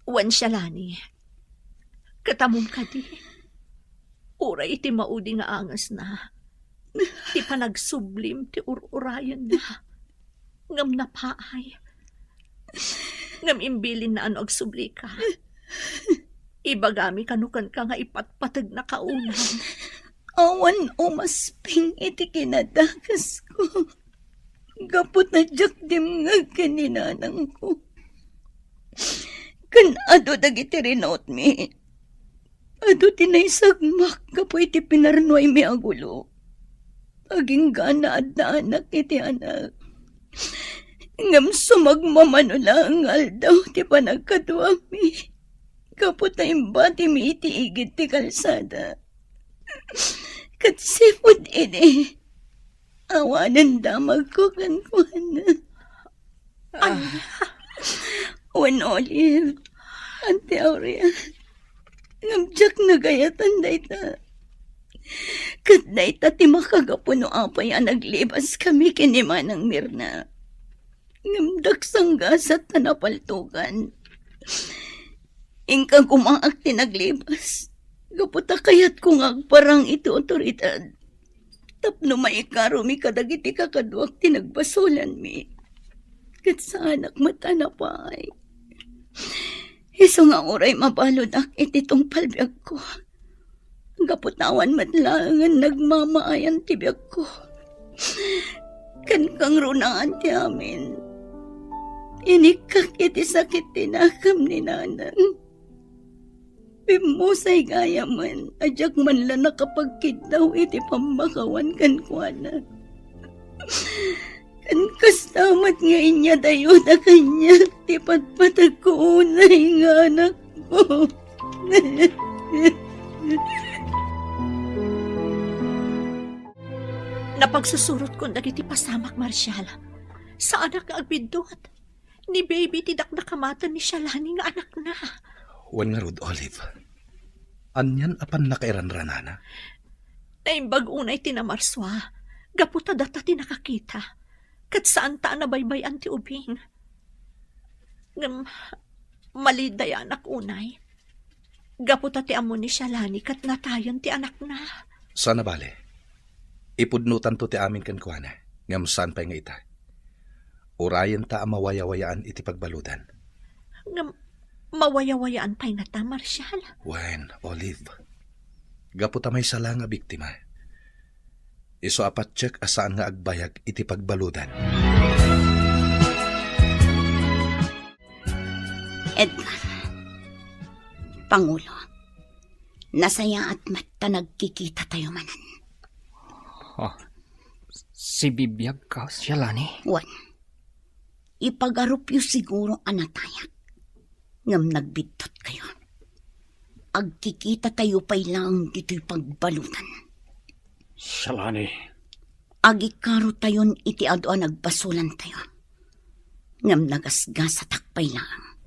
Wan Shalani, katamom ka di. Uray iti maudi nga angas na. Ti panagsublim ti ururayan na. Ngam napaay. Ngam imbilin na ano agsubli ka. Ibagami kanukan ka nga ipatpatag na kaunan. Awan umasping iti kinadakas ko. Gapot na jak dimngag kaninanang ko. Kan ado dagiti rinot mi. Ado tinaysagmak kapo iti pinarnoy mi agulo. Aging gana at na anak iti anak. Ngam sumagmamano lang aldaw ti panagkatuwa mi. Kapot na imbati mi iti igit ti kalsada. Katsipod ini. Awanan damag ko kankwana. Wan Olive. Auntie Aurea. Ngamjak na gayatan dayta. Kat dayta ti makagapuno apay ang naglibas kami kinimanang Mirna. Ngamdak sanggasat na napaltugan. Ingkang kumaak tinaglibas. Gaputa kayat kung agparang ito otoridad. Tapno maikaro mi kadagiti kakaduak tinagbasulan mi. kat sa anak mata na pay. Iso nga oray mabalod ak ititong palbiag ko. Gaputawan matlangan nagmamaayan tibiyag ko. Kan kang runaan ti amin. Inikak iti sakit tinakam ni nanan. Pimusay gaya man, ajak man la nakapagkitaw iti pamakawan kan kuana. Kan kastamat nga inya dayo na kanya, ti patpatag ko unay nga anak ko. Napagsusurot ko dagiti pasamak, Marshal. Sa anak nga agbidot. Ni baby tidak nakamatan ni Shalani nga anak na. Wan nga rod, Olive. Anyan apan nakairanranana. Naimbag unay tinamarswa. Gaputa data tinakakita. Kat saan ta nabaybayan ti ubing. Ngam, maliday anak unay. Gaputa ti amo ni Shalani kat natayon ti anak na. Sana bale. Ipudnutan to ti amin kan kuana. Ngam saan pa nga ita. Urayan ta ang mawayawayaan iti pagbaludan. Ngam, mawayawayaan pa'y nata, Marshal. Wen, Olive. Gaputa may sala nga biktima. Iso apat check asaan nga agbayag iti pagbaludan. Edgar, Pangulo, nasaya at mata nagkikita tayo manan. Si bibiyag ka, Shalani. Wan, ipagarupyo siguro anatayak. Ngam nagbitot kayo. Agkikita tayo pa'y lang dito'y pagbalutan. Shalani, Agikaro tayon iti ado nagbasulan tayo. Ngam nagasgas sa takpay lang.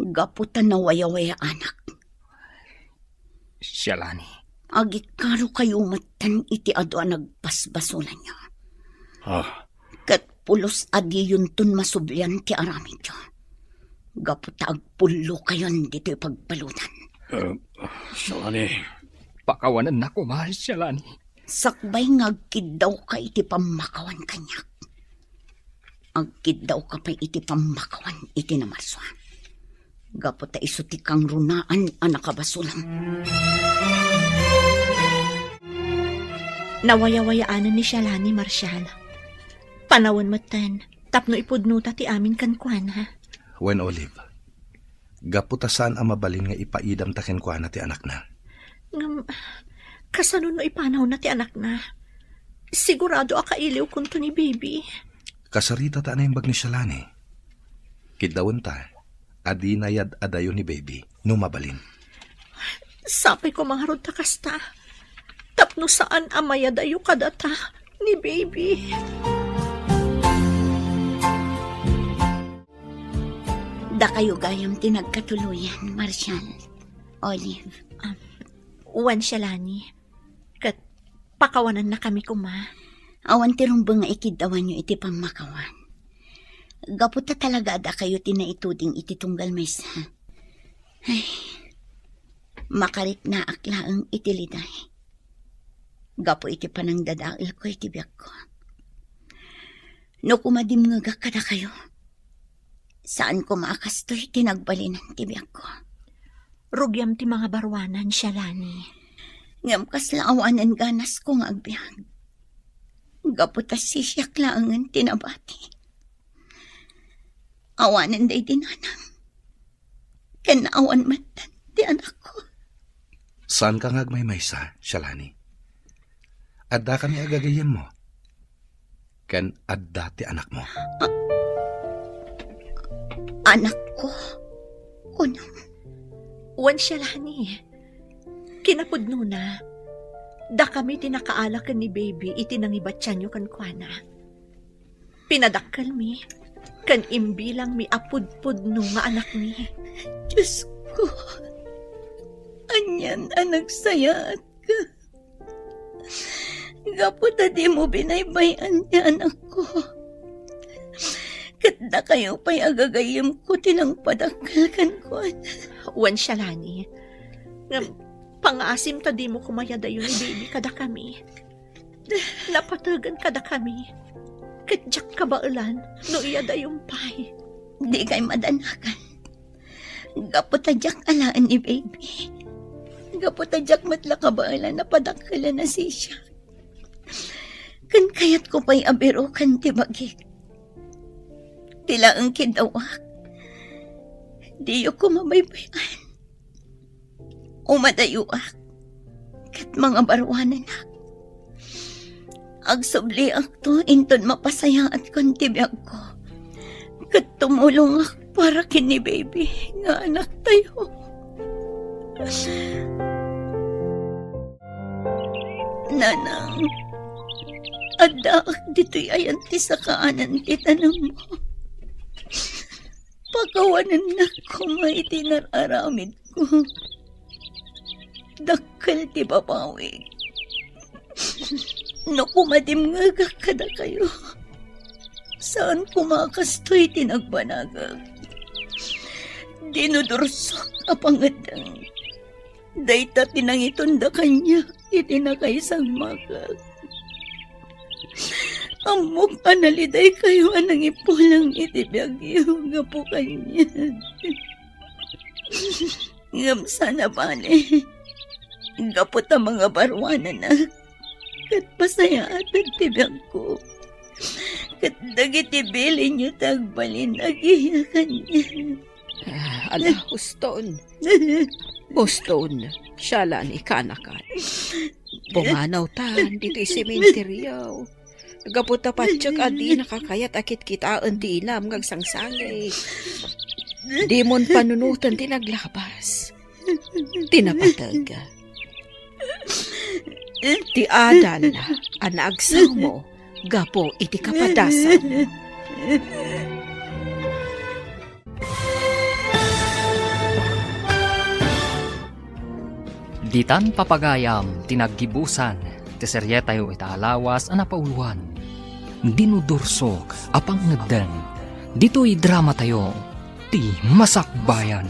Gaputan na waya-waya anak. Shalani. Agikaro kayo matan iti ado nagbasbasulan nyo. Kat pulos adi yun tun masublian ti aramid nyo. Gaputa agpulo kayon dito'y pagbalutan. Shalani. Pakawanan na ko, mahal, Shalani. Sakbay nga agkid daw ka iti pamakawan kanyak. Agkid daw ka pa iti pamakawan iti namaswa. Gaputa iso ti kang runaan anakabasulang. Nawayawayaanan ni Shalani, Marshal. Panawan matan, tapno ipudnuta ti amin kankwana. Wen, Olive. Gaputa saan ang mabalin nga ipaidam taken kuana ti anak na. Ngam, kasano no ipanaw na ti anak na. Sigurado akailiw kunto ni baby. Kasarita ta na yung bag ni Shalani. Kidawan ta, adi nayad adayo ni baby, no mabalin. Sapay ko mga rod takasta. Tapno saan amayadayo kadata ni baby. Da kayo gayam tinagkatuluyan, Marshal. Olive. Uwan Shalani. Kat pakawanan na kami kuma. Awan ti rumbang nga ikidawan nyo iti pamakawan. Gaputa talaga da kayo tinaituding iti tunggal maysa. Ay, makarit na aklaang itiliday. Gapo iti panang dadail ko iti biyak ko. No kumadim nga kada kayo. Saan ko maakastoy tinagbalinan ti biyak ko. Rugyam ti mga barwanan, Shalani. Ngam kaslaawanan ganas ko nga agbiag. Gaputas sisyak laangan tinabati. Awanan day dinanang. Kanaawan matan ti anak ko. Saan ka nga agmaymaysa, Shalani? Adda kami agagayan mo. Kan adda ti anak mo. Anak ko. Kunang. Uwan Shalani. Kinapudno na. Da kami tinakaalakan ni baby iti nangibatyan nyo kankwana. Pinadakkel mi. Kan imbilang mi apudpudno nga anak mi. Diyos ko. Anyan anak sayaat ka. Gaputa di mo binaybayan ti anak ko. Katda kayo pa'y agagayim ko tinang padakkel kankwana. Uwan Shalani. Pang-asim ta di mo kumayadayo ni baby kada kami. Napatagan kada kami. Kadyak kabailan, no iya dayumpay. Di kay madanakan. Gaputadyak alaan ni baby. Gaputadyak matla kabailan na padakala na siya. Kan kayat ko pa'y abirukan ti bagik. Tila ang kidawak. Di ko mabaybayan. Umadayuak. Kat mga barwanan na. Agsubli to inton mapasaya at kontibiyag ko. Kat tumulong ak para kini baby nga anak tayo. Nanang, adaak dito'y ayanti sa kaanan ti tanong mo. Pagawanan na ko may tinararamid ko. Dakal ti babawig. No kumadim nga kada kayo. Saan kumakastoy tinagbanagag? Dinudursok apangadang. Dayta tinangitunda kanya itinakaisang magag. Amok analiday kayo anang ipulang itibiyagyo nga po kanya. Ngam sana bale. Gapot ang mga barwanan na. Kat pasaya at tibiyag ko. Kat dagitibili niyo tagbalin agiyakan niya. Ala, Huston. Boston, siya lang ikanakan. Pumanaw tan, dito'y sementeryo. Nagaputa patsyok adi nakakayat akit kitaan ti inam ngag sangsangay. Di mon panunutan tinaglabas. Tinapatag. Ti adan anagsaw mo, gapo iti kapadasan. Ditan papagayam tinaggibusan ti serye tayo itaalawas a napauluan. Dinudursok apang ngedeng. Dito'y drama tayo ti Masakbayan.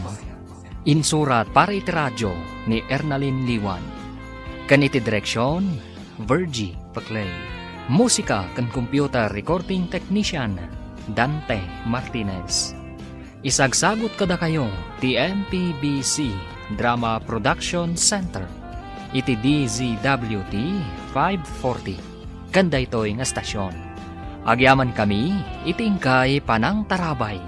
Insurat para iti radyo ni Ernalyn Liwan. Kaniti direksyon Virgie Paclay. Musika kan computer recording technician Dante Martinez. Isagsagot kada kayo ti MPBC Drama Production Center. Iti DZWT 540. Kanda ito'y nga stasyon. Agyaman kami, itingkay panang tarabay.